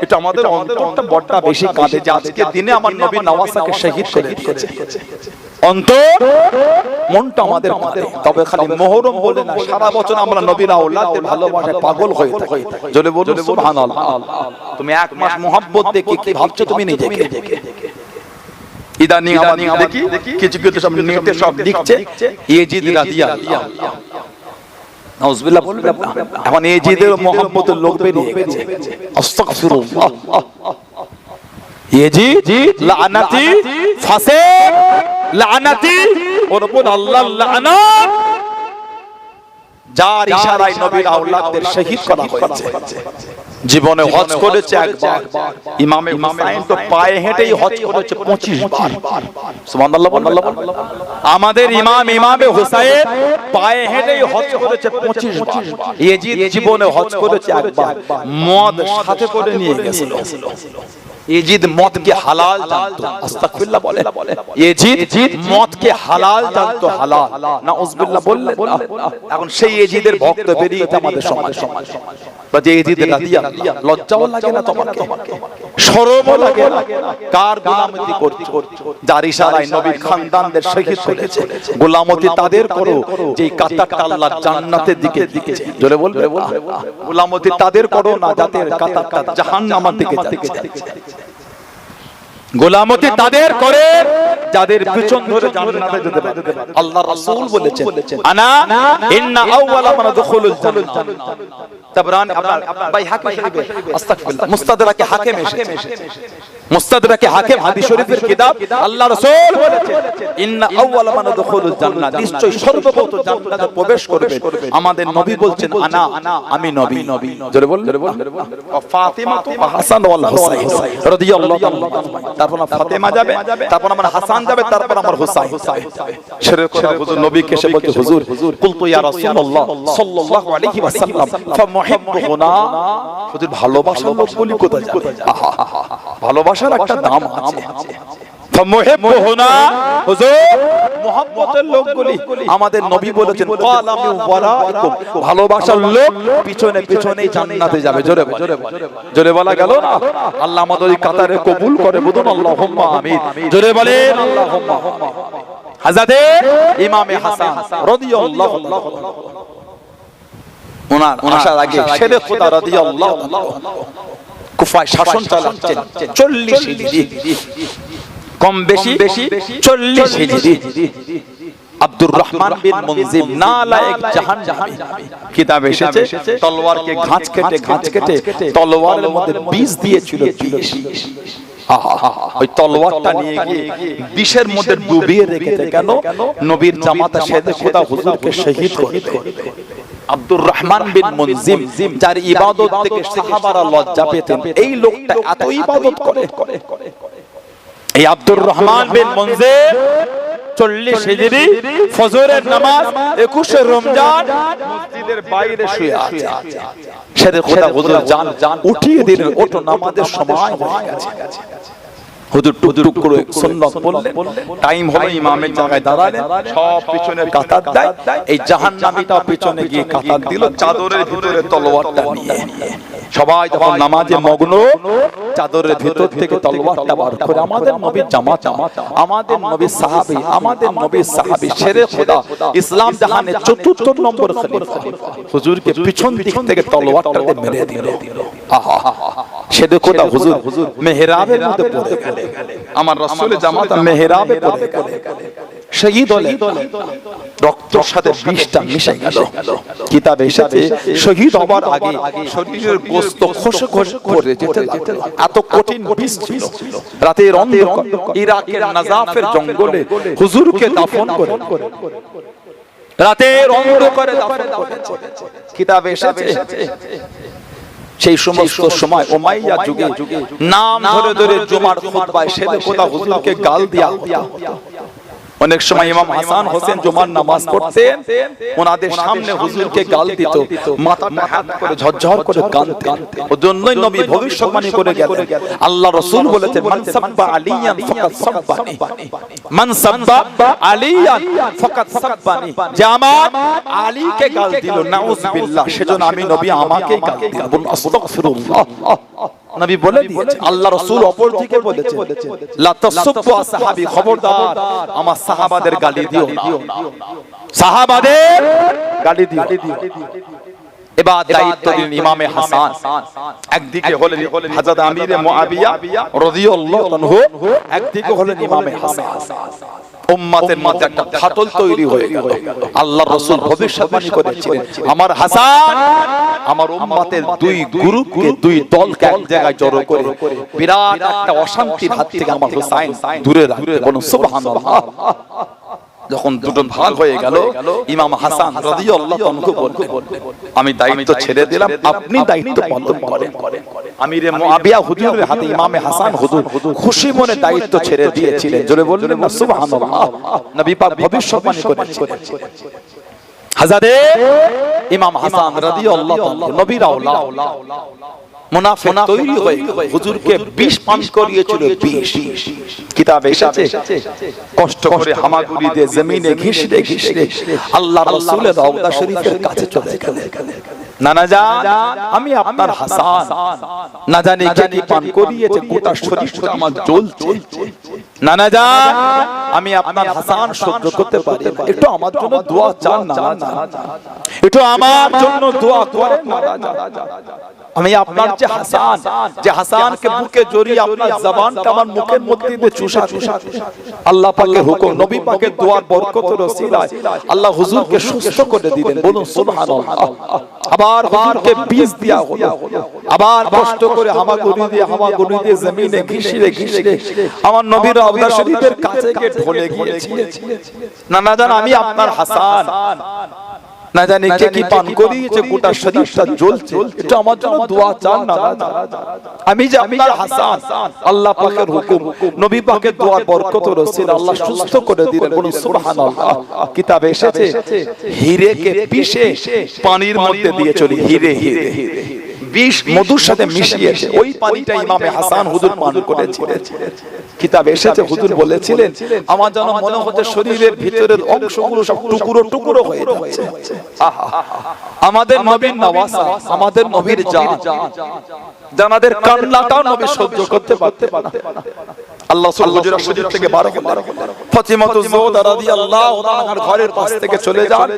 এটা আমাদের অন্তরটা বড়টা বেশি কাঁদে যে আজকে দিনে আমার নবী নওয়াসাকে শহীদ করে দিয়েছে। অন্তর মনটা আমাদের কাঁদে। তবে খালি মুহররম বলে না, সারা বছর আমরা নবীর আওলাদদের ভালোবাসায় পাগল হয়ে থাকি। জোরে বলুন সুবহানাল্লাহ। তুমি এক মাস মুহাব্বত দেখে কি ভাবছো তুমি নিজেকে? ইদানিং আমরা দেখি কিছু কিছু সব নেটে সব লিখছে ইয়াজিদ রাদিয়াল্লাহু। নাউযুবিল্লাহ বলবেন না। এখন ইয়াজিদের মুহাব্বতের লোক বেরিয়ে গেছে। আস্তাগফিরুল্লাহ। ইয়াজিদ লানাতি, ফাসিক, লানাতি, ওর উপর আল্লাহর লানাত। যার ইশারায় নবীর আওলাদদের শহীদ করা হয়েছে। জীবনে হজ করেছে একবার, ইমামে হুসাইন তো পায়ে হেঁটেই হজ করেছে 25 বার। সুবহানাল্লাহ বলুন। আমাদের ইমামে হুসাইন পায়ে হেঁটেই হজ করেছে 25 বার। ইয়াজিদ জীবনে হজ করেছে একবার, মদ সাথে করে নিয়ে গেছিল। ইয়াজিদ মদকে হালাল জানতো। আস্তাগফিরুল্লাহ বলে। ইয়াজিদ মদকে হালাল জানতো, হালাল। নাউযুবিল্লাহ বললেন। এখন সেই ইয়াজিদের ভক্ত বেরিয়েছে আমাদের সমাজে। বাজে ইয়াজিদ রাদিয়াল্লাহু, লজ্জাও লাগে না তোমাকে? শরমও লাগে না? কার গোলামতি করছো? যার ইশারায় নবীর খানদানদের শহীদ করেছে। গোলামতি তাদের করো যেই কাতারটা আল্লাহর জান্নাতের দিকে দিকেছে। জোরে বলবে। গোলামতি তাদের করো না যাদের কাতারটা জাহান্নামের দিকে যাচ্ছে। গোলামতি তাদের করে যাদের পিছন ধরে জান্নাতে যেতে পারে। আল্লাহর রাসূল বলেছেন আনা ইন্না আউওয়ালা মান দুখুলুল জান্নাহ। তাবরানী আপনার বাইহাকি শরীফে, আস্তাগফিরুল্লাহ, মুস্তাদরাকে হাকিম এসেছে। মুস্তাদরাকে হাকিম হাদিস শরীফের কিতাব। আল্লাহর রাসূল বলেছেন ইন্না আউওয়ালা মান দুখুলুল জান্নাহ, নিশ্চয়ই সর্বপ্রথম জান্নাতে প্রবেশ করবে আমাদের নবী। বলছেন আনা, আমি নবী। জোরে বল। ফাতিমা ওয়া হাসান ওয়াল হুসাইন রাদিয়াল্লাহু তাআলা। তারপর ফাতেমা যাবে, তারপর আমার হাসান যাবে, তারপর আমার হুসাইন। শেরের কথা হুজুর নবীকে এসে বলতে, হুজুর কুলতু ইয়া রাসূলুল্লাহ সাল্লাল্লাহু আলাইহি ওয়াসাল্লাম ফামুহিব্বুনা। হুজুর ভালোবাসার লোক বলি কোথায় যাবে? ভালোবাসার একটা দাম আছে। ফামুহিব্বুহুনা হুজুর মুহাব্বতের লোকগুলি আমাদের নবী বলেছেন ক্বালামু ওয়ারাইকুম ভালোবাসার লোক পিছনে পিছনে জান্নাতে যাবে জোরে জোরে বলা গেল না আল্লাহ আমাদের এই কাতারে কবুল করে বলুন আল্লাহুম্মা আমিন জোরে বলেন আল্লাহুম্মা হযরতে ইমামে হাসান রাদিয়াল্লাহু আনহু ওনার আসার আগে শেরে খোদা রাদিয়াল্লাহু আনহু কুফায় শাসন চালাচ্ছেন 40 হিজরি কম বেশি 40 হিজরি আব্দুর রহমান বিন মুনজিম নালায়েক জাহান্নামী কিতাবে এসেছে তলোয়ারকে ঘাঁচ কেটে তলোয়ারের মধ্যে বিষ দিয়েছিল বিষ ওই তলোয়ারটা নিয়ে গিয়ে বিষের মধ্যে ডুবিয়ে রেখেছে কেন নবীর জামাতা শেরে খোদা হুজুরকে শহীদ করতে আব্দুর রহমান বিন মুনজিম যার ইবাদত থেকে সাহাবারা লজ্জা পেতেন এই লোকটা এত ইবাদত করে এই আব্দুর রহমান বিন মুনজিম 40 হিজরি ফজরের নামাজ 21 রমজান মসজিদের বাইরে শুয়ে আছে শেরে খোদা হুজুর জান উঠিয়ে দিলেন ওঠো নামাজের সময় হয়ে গেছে হুজুর টুক করে সুন্নাত বললেন টাইম হলো ইমামের জায়গায় দাঁড়ালেন সব পিছনে কাতার দেয় এই জাহান্নামীটা পিছনে গিয়ে কাতার দিল চাদরের ভিতরে তলোয়ারটা নিয়ে সবাই যখন নামাজে মগ্ন চাদরের ভিতর থেকে তলোয়ারটা বার করে আমাদের নবীর জামাতা আমাদের নবীর সাহাবী শেরে খোদা ইসলাম জাহানের ৪র্থ নম্বর খলিফা হুজুরকে পিছন দিক থেকে তলোয়ারটা মেরে দিল আহা শেরে খোদা হুজুর মেহরাবের মধ্যে পড়ে গেলেন আমার রাসূলের জামাতা মেহরাবে পড়ে গেলেন শহীদ হলেন রক্তের সাথে বিষটা মিশে গেল কিতাবে এসেছে শহীদ হবার আগে শরীরের গোশত খসে খসে করে যেতে লাগলো এত কঠিন বিষ ছিল রাতের অন্ধকার ইরাকের নাজাফের জঙ্গলে হুজুরকে দাফন করে রাতের অন্ধকারে দাফন করেছে কিতাবে এসেছে সেই সমস্ত সময় উমাইয়া যুগে নাম ধরে ধরে জুমার খুতবায় শেরে খোদা হুজুরকে গাল দেয়া অনেক সময় ইমাম হাসান হোসেন জুমার নামাজ পড়তেন ওনাদের সামনে হুজুরকে গাল দিত মাথাটা হাত করে ঝরঝর করে কাঁদতেন ওজন্যই নবী ভবিষ্যৎবাণী করে গেলেন আল্লাহ রাসূল বলেছেন মান সাব্বা আলিয়ান ফাকাত সাব্বানি মান সাব্বা আলিয়ান ফাকাত সাব্বানি যে আমার আলীকে গাল দিল নাউযুবিল্লাহ সেজন্য আমি নবী আমাকেই গাল দিল বলুন আস্তাগফিরুল্লাহ নবী বলে দিয়েছে আল্লাহ রাসূল অপর দিকে বলেছে লা তাসুব্বু আসহাবি খবরদার আমার সাহাবাদের গালি দিও না সাহাবাদের গালি দিও এবার দায়িত্ব দিলেন ইমামে হাসান একদিকে হলেন হযরত আমিরে মুআবিয়া রাদিয়াল্লাহু আনহু একদিকে হলেন ইমামে হাসান উম্মতের মধ্যে একটা ফাটল তৈরি হয়ে গেল আল্লাহর রাসূল ভবিষ্যৎবাণী করেছিলেন আমার হাসান আমার উম্মতের দুই গ্রুপকে দুই দলকে এক জায়গায় জড়ো করে বিরাট একটা অশান্তির হাত থেকে আমার হুসাইন দূরে রাখবে বলুন সুবহানাল্লাহ যখন দুটো ভাগ হয়ে গেল ইমাম হাসান রাদিয়াল্লাহু আনহু বললেন আমি দায়িত্ব ছেড়ে দিলাম আপনি দায়িত্ব পালন করেন আমিরে মুআবিয়া হুজুরের হাতে ইমামে হাসান হুজুর খুশি মনে দায়িত্ব ছেড়ে দিয়েছিলেন জোরে বললেন না সুবহানাল্লাহ নবী পাক ভবিষ্যৎবাণী করেছিলেন হযরতে ইমাম হাসান রাদিয়াল্লাহু আনহু নবীর আওলাদ মুনাফিক তৈরি হয়ে হুজুরকে বিষ পান করিয়েছিল বিষ কিতাবে এসেছে কষ্ট করে হামাগুড়ি দিয়ে জমিনে ঘিষতে ঘিষতে আল্লাহর রাসূলের রওজা শরীফের কাছে চলে গেলেন নানা জান আমি আপনার হাসান না জানি কে কি পান করিয়েছে গোটা শরীরটা আমার জ্বলছে নানা জান আমি আপনার হাসান সহ্য করতে পারি না একটু আমার জন্য দোয়া চান নানা জান একটু আমার জন্য দোয়া করেন নানা জান আমি আপনার যে হাসানকে বুকে জড়িয়ে আপনার জবানটা আমার মুখের মধ্যে দিয়ে চুষা আল্লাহ পাকের হুকুম নবী পাকের দোয়ার বরকতের ওসিলায় আল্লাহ হুজুরকে সুস্থ করে দিলেন বলুন সুবহানাল্লাহ আবার হুজুরকে বিষ দেয়া হলো আবার কষ্ট করে হামাগুড়ি দিয়ে জমিনে ঘিষে আমার নবীর রওজা শরীফের কাছে গিয়ে ঢলে গিয়েছি নানা জান আমি আপনার হাসান না জানি কে কি পান করিয়েছে গোটা শরীরটা জ্বলছে এটা আমার জন্য দোয়া চান না আমি যে আপনার হাসান আল্লাহ পাকের হুকুম নবী পাকের দোয়ার বরকত রসিল আল্লাহ সুস্থ করে দিলেন বলুন সুবহানাল্লাহ কিতাবে এসেছে হিরেকে পিষে পানির মধ্যে দিয়ে চলি হিরে বিষ মধুর সাথে মিশিয়েছে, ওই পানিটা ইমামে হাসান হুজুর পান করেছিলেন। কিতাবে এসেছে হুজুর বলেছিলেন, আমার যেন মনে হচ্ছে শরীরের ভিতরের অংশগুলো সব টুকরো টুকরো হয়ে যাচ্ছে। আহা, আমাদের নবীর নওয়াসা, আমাদের নবীর জান, জানাদের কান্নাটাও নবী সহ্য করতে পারতেন না। আল্লাহ হুজুরের শরীর থেকে বার হলেন, ফাতিমাতুজ জোহরা রাদিয়াল্লাহু তাআলার ঘরের পাশ থেকে চলে যান।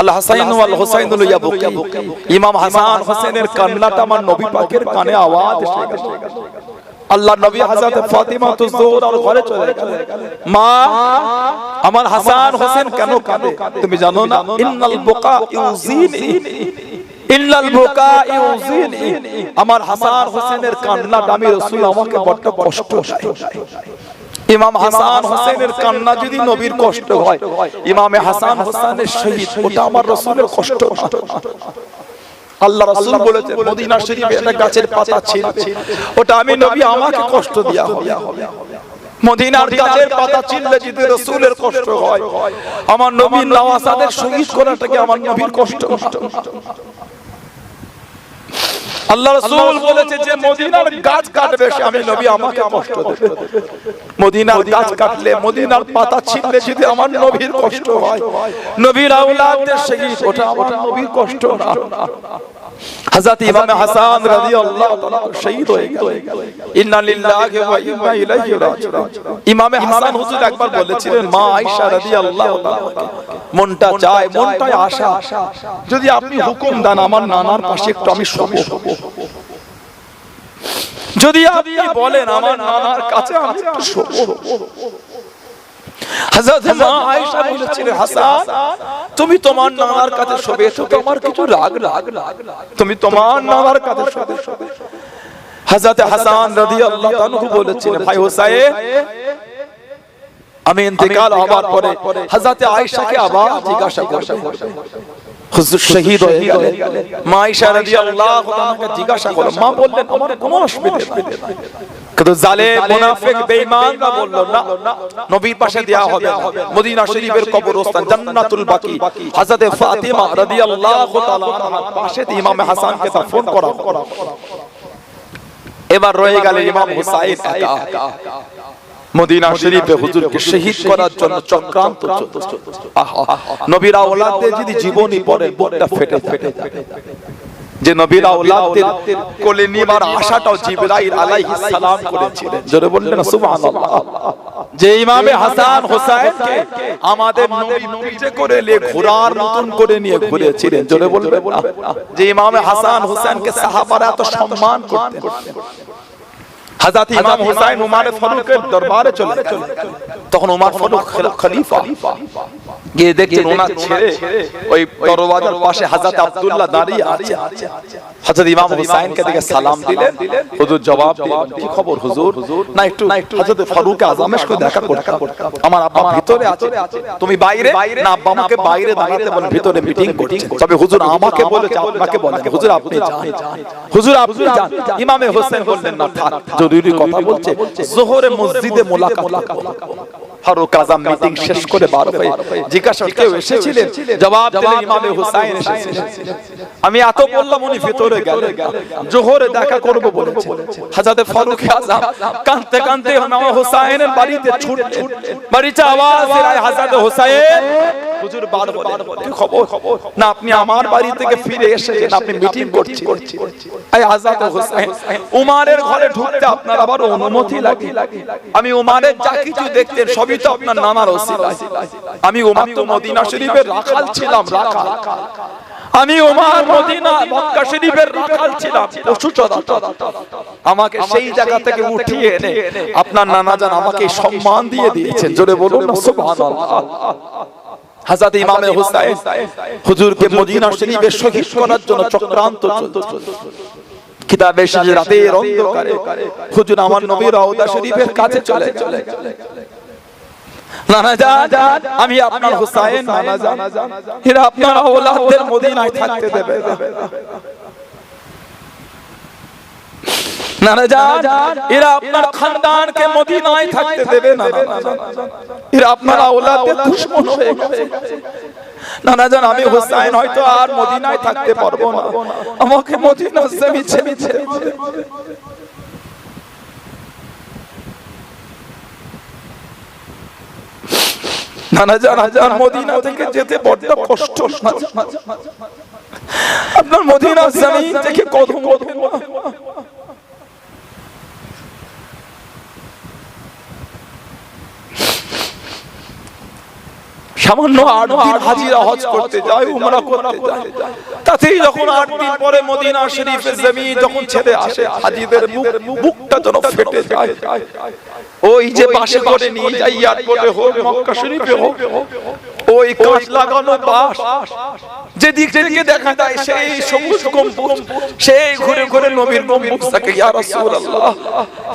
আল হাসান ওয়াল হুসাইন ইয়াবকি, ইমাম হাসান হোসেনের কান্নাটা আমার নবী পাকের কানে আওয়াজ এসে গেল। আল্লাহ নবী হযরত ফাতিমাতুজ জোহরার ঘরে চলে গেলেন। মা, আমার হাসান হোসেন কেন কাঁদে তুমি জানো না? ইন্নাল বুকা ইউজিনি, ইল্লাল বুকা ইউজিনি, আমার হাসান হোসেনের কান্নাটা আমি রাসূল আমাকে বড় কষ্ট দেয়। ইমাম হাসান হোসেনের কান্না যদি নবীর কষ্ট হয়, ইমামে হাসান হোসেনের শহীদ ওটা আমার রাসূলের কষ্ট না। আল্লাহ রাসূল বলেছেন মদিনা শরীফে একটা গাছের পাতা ছিল, ওটা আমি নবী আমাকে কষ্ট দেয়া হবে। মদিনার গাছের পাতা ছিললে যদি রাসূলের কষ্ট হয়, আমার নবীর নওয়াসাদের শহীদ করাটাকে আমার নবীর কষ্ট না। আল্লাহ রাসূল বলেছে যে মদিনার গাছ কাটবে সে আমি নবী আমাকে কষ্ট দেবে। মদিনার গাছ কাটলে, মদিনার পাতা ছিঁড়লে যদি আমার নবীর কষ্ট হয়, নবীর আওলাদের শহীদ ওটা আমার নবীর কষ্ট না। হযরত ইমাম হাসান রাদিয়াল্লাহু তাআলা শহীদ হয়ে গেলেন। ইন্না লিল্লাহি ওয়া ইন্না ইলাইহি রাজিউন। ইমাম হাসান হুজুর একবার বলেছিলেন মা আয়েশা রাদিয়াল্লাহু তাআলা, মনটা চায়, মনটায় আশা, যদি আপনি হুকুম দেন আমার নানার পাশে একটু আমি শোবো, যদি আপনি বলেন আমার নানার কাছে আমি একটু শোবো। হযরত মা আয়েশা বলেছিলেন হাসান তুমি তোমার নানার কাছে শোবে, তো তোমার কিছু রাগ তুমি তোমার নানার কাছে শোবে। হযরত হাসান রাদিয়াল্লাহু তাআলা বলেছিলেন ভাই হোসেন আমি ইন্তেকাল হওয়ার পরে হযরত আয়েশাকে আবার জিজ্ঞাসা করবেন হুজুর শহীদ হয়ে গেলেন। মা আয়েশা রাদিয়াল্লাহু তাআলাকে জিজ্ঞাসা করলেন, মা বললেন আমার কোনো অসুবিধা নেই, কিন্তু জালেম মুনাফিক বেঈমানরা বলল না, নবীর পাশে দেয়া হবে না। মদিনা শরীফের কবরস্থান জান্নাতুল বাকি হযরত ফাতিমা রাদিয়াল্লাহু তাআলা পাশে ইমাম হাসানকে দাফন করা। এবার রয়ে গেল ইমাম হুসাইন একা। মদিনা শরীফে হুজুরকে শহীদ করার জন্য চক্রান্ত চলছে। নবীর আওলাদদের যদি জীবনী পড়ে বুকটা ফেটে যাবে। যে নবীর আওলাদদের কোলে নিবার আশাটাও জিবরাইল আলাইহিস সালাম করেছিলেন। জোরে বললেন সুবহানাল্লাহ। যে ইমামে হাসান হোসেনকে আমাদের নবী পিছে করে নিয়ে ঘোড়ার মতন করে নিয়ে ঘুরেছিলেন। জোরে বলবেন না। যে ইমামে হাসান হোসেনকে সাহাবারা এত সম্মান করতেন। হযরত ইমাম হুসাইন উমর ফারুকের দরবারে চলে গেলেন, তখন উমর ফারুক খলিফা গিয়ে দেখছেন ওনার ছেলে ওই দরওয়াজার পাশে হযরত আব্দুল্লাহ দাঁড়িয়ে আছে। হযরত ইমাম হুসাইনকে দেখে সালাম দিলেন, হুজুর জবাব দিলেন কি খবর হুজুর? না একটু হযরত ফারুক আযমের সাথে দেখা করতে, আমার আব্বা ভিতরে আছে, তুমি বাইরে? না আব্বা আমাকে বাইরে দাঁড়াতে বলেন, ভিতরে মিটিং করছে। তবে হুজুর আমাকে বলেছে আপনাকে বলেন, হুজুর আপনি যান, হুজুর আপনি যান। ইমামে হোসেন বললেন না থাক, জরুরি কথা বলছে, যোহরে মসজিদে মোলাকাত। ফারুক আযম মিটিং শেষ করে বার হয়ে জিজ্ঞাসা কেউ এসেছিলেন? জবাব দিলেন ইমামে হুসাইন এসেছিলেন। আমি এত বললাম উনি ভিতরে গেলেন, যোহরে দেখা করব বলেছেন। হযরত ফারুক আযম কাঁদতে কাঁদতে ইমাম হুসাইনের বাড়িতে ছুটলেন। বাড়িতে আওয়াজ এলো হযরত হুসাইন, হুজুর বার হলেন, কি খবর? না আপনি আমার বাড়ি থেকে ফিরে এসেছেন, আপনি মিটিং করছেন। এই হযরত হুসাইন উমরের ঘরে ঢুকতে আপনার আবার অনুমতি লাগে? আমি উমরের যা কিছু দেখতেন সবই তো আপনার নানার ওসিলায়। আমি উমর তো মদিনা শরীফের রাখাল ছিলাম, রাখাল। আমি উমর মদিনা মক্কা শরীফের রাখাল ছিলাম, পশু চরাচর। আমাকে সেই জায়গা থেকে উঠিয়ে এনে আপনার নানা জান আমাকে সম্মান দিয়ে দিয়েছেন। জোরে বলুন না সুবহানাল্লাহ। হযরত ইমামে হুসাইন হুজুরকে মদিনা শরীফে শহীদ করার জন্য চক্রান্ত চলছে। কিতাবে এসেছে রাতের অন্ধকারে হুজুর আমার নবীর রওজা শরীফের কাছে চলে গেলেন। নানা জান আমি আপনার হুসাইন, নানা জান এরা আপনার আওলাদদের মদিনায় থাকতে দেবে না। নানা জান এরা আপনার খানদানকে মদিনায় থাকতে দেবে না। এরা আপনার আওলাদের দুশমন হয়ে গেছে। নানা জান আমি হুসাইন হয়তো আর মদিনায় থাকতে পারবো না, আমাকে মদিনার জমি ছেড়ে যেতে হবে। নানা জান মদিনা থেকে যেতে বড্ড কষ্ট, আপনার মদিনার জমি থেকে কদম সামান্য 8 দিন হাজিরা হজ করতে যায়, উমরা করতে যায়, তাতেই যখন 8 দিন পরে মদিনা শরীফের জমি যখন ছেড়ে আসে, হাজিদের বুকটা যেন ফেটে যায়। ওই যে বাসে করে নিয়ে যায় এয়ারপোর্টে হোক, মক্কা শরীফে হোক, ওই কাঁচ লাগানো বাস যেদিক থেকে দেখা যায় সেই সবুজ গম্বুজ, সেই ঘুরে ঘুরে নবীর গম্বুজ থাকে। ইয়া রাসূলুল্লাহ,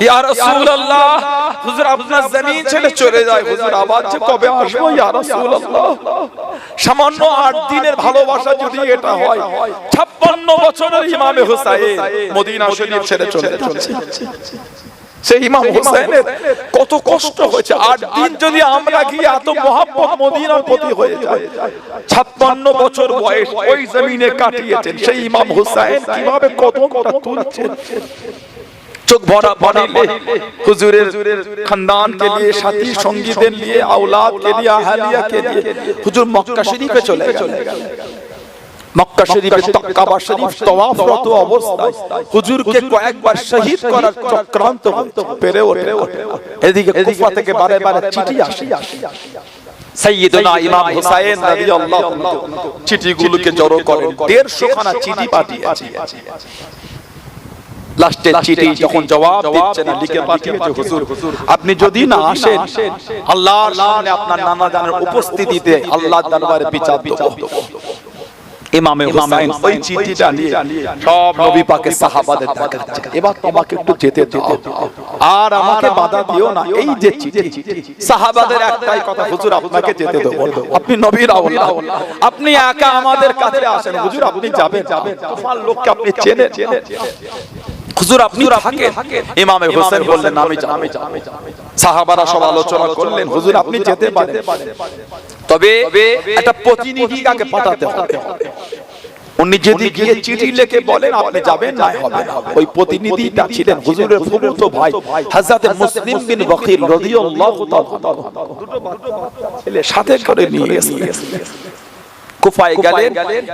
ইয়া রাসূলুল্লাহ, হুজুর আপনার জমি ছেড়ে চলে যায়, হুজুর আবার যে কবে আসবো ইয়া রাসূলুল্লাহ। সামান্য 8 দিনের ভালোবাসা যদি এটা হয়, 56 বছরের ইমামে হুসাইন মদিনা শরীফ ছেড়ে চলে যাচ্ছে। সেই ইমাম হুসাইনের কত কষ্ট হয়েছে। 8 দিন যদি আমরা গিয়ে এত মহব্বত মদিনার প্রতি হয়ে যায়, 56 বছর বয়স ওই জমিনে কাটিয়েছেন সেই ইমাম হুসাইন কিভাবে কদমটা তুলছেন, চোখ ভরা পানিলে হুজুরের খানদান के लिए, সাথী সঙ্গীদের নিয়ে, औलाद के लिए, আহলিয়া के लिए হুজুর মক্কা শরীফে চলে গেলেন। মক্কা শরীফে কাবা শরীফ তওয়াফরত অবস্থায় হুজুরকে কয়েকবার শহীদ করার চক্রান্ত পেরে ওঠে। এদিকে কুফা থেকে বারে বারে চিঠি আসে, সাইয়্যিদুনা ইমাম হুসাইন রাদিয়াল্লাহু আনহু চিঠিগুলোকে জড়ো করেন, 150 খানা চিঠি পাঠিয়েছে। লাস্টের চিঠি যখন জবাব দিচ্ছে না, লিখে পাঠিয়েছে, হুজুর আপনি যদি না আসেন, আল্লাহর সামনে আপনার নানা জানের উপস্থিতিতে আল্লাহর দরবারে বিচার দেব। ইমামে হুসাইন ওই চিঠিটা নিয়ে সব নবী পাকের সাহাবাদের দেখাচ্ছে, এবার তোমাকে একটু যেতে দাও আর আমাকে বাধা দিও না। এই যে চিঠি, সাহাবাদের একটাই কথা, হুজুর আপনাকে যেতে দেব, আপনি নবীর আওলাদ, আপনি একা আমাদের কাছে আসেন, হুজুর আপনি যাবেন, তোমার লোককে আপনি চেনেন, হুজুর আপনি থাকেন। ইমামে হুসাইন বললেন আমি যাব। সাহাবারা সব আলোচনা করলেন, হুজুর আপনি যেতে পারেন, তবে একটা প্রতিনিধিকে পাঠাতে হবে। উনি যদি গিয়ে চিঠি লিখে বলেন আপনি যাবেন, না হবে না। ওই প্রতিনিধিটা ছিলেন হুজুরের ফুফুতো ভাই হযরত মুসলিম বিন ওয়াকিল রাদিয়াল্লাহু তাআলা, দুটো ছেলে সাথে করে নিয়ে গেছেন। কুফায় গেলেন,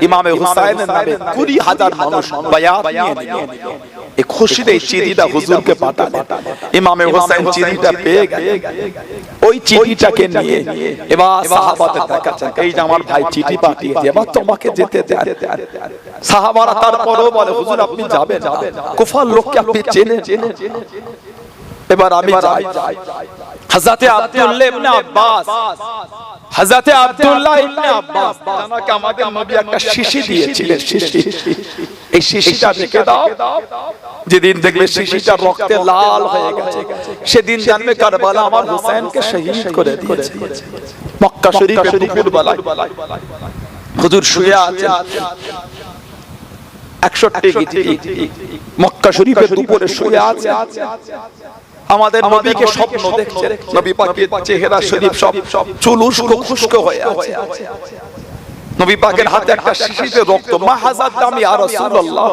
ইমামে হুসাইনের নামে 20,000 মানুষ বায়াত নিয়ে নিলেন। এই খুশিতে চিঠিটা হুজুরকে পাঠালেন। ইমামে হুসাইন চিঠিটা পেয়ে গেলেন, ওই চিঠিটাকে নিয়ে এবার সাহাবাদের দেখাচ্ছেন, এই যে আমার ভাই চিঠি পাঠিয়েছে, এবার তোমাকে যেতে দেন। সাহাবারা তারপরেও বলে, হুজুর আপনি যাবেন, কুফার লোককে আপনি চেনেন, এবার আমি যাই। হযরত আব্দুল্লাহ ইবনে আব্বাস, হযরত আব্দুল্লাহ ইবনে আব্বাস জানাকে আমাদের নবী একটা শিশি দিয়েছিলেন, শিশি, এই শিশিটা রেখে দাও, যেদিন দেখবে শিশিটা রক্তে লাল হয়ে গেছে সেদিন জানবে কারবালা আমার হুসাইনকে শহীদ করে দিয়েছে। মক্কা শরীফে দুপুর বেলায় হুজুর শুয়ে আছেন, 61 হিজরি, মক্কা শরীফে দুপুরে শুয়ে আছে। আমাদের নবীকে স্বপ্ন দেখছেন, নবী পাকের চেহারা শরীফ সব চুল উস্কো খুস্কো হয়ে আছে। নবী পাকের হাতে একটা শিশিতে রক্ত। মা হাযাত দাম ইয়া রাসূলুল্লাহ,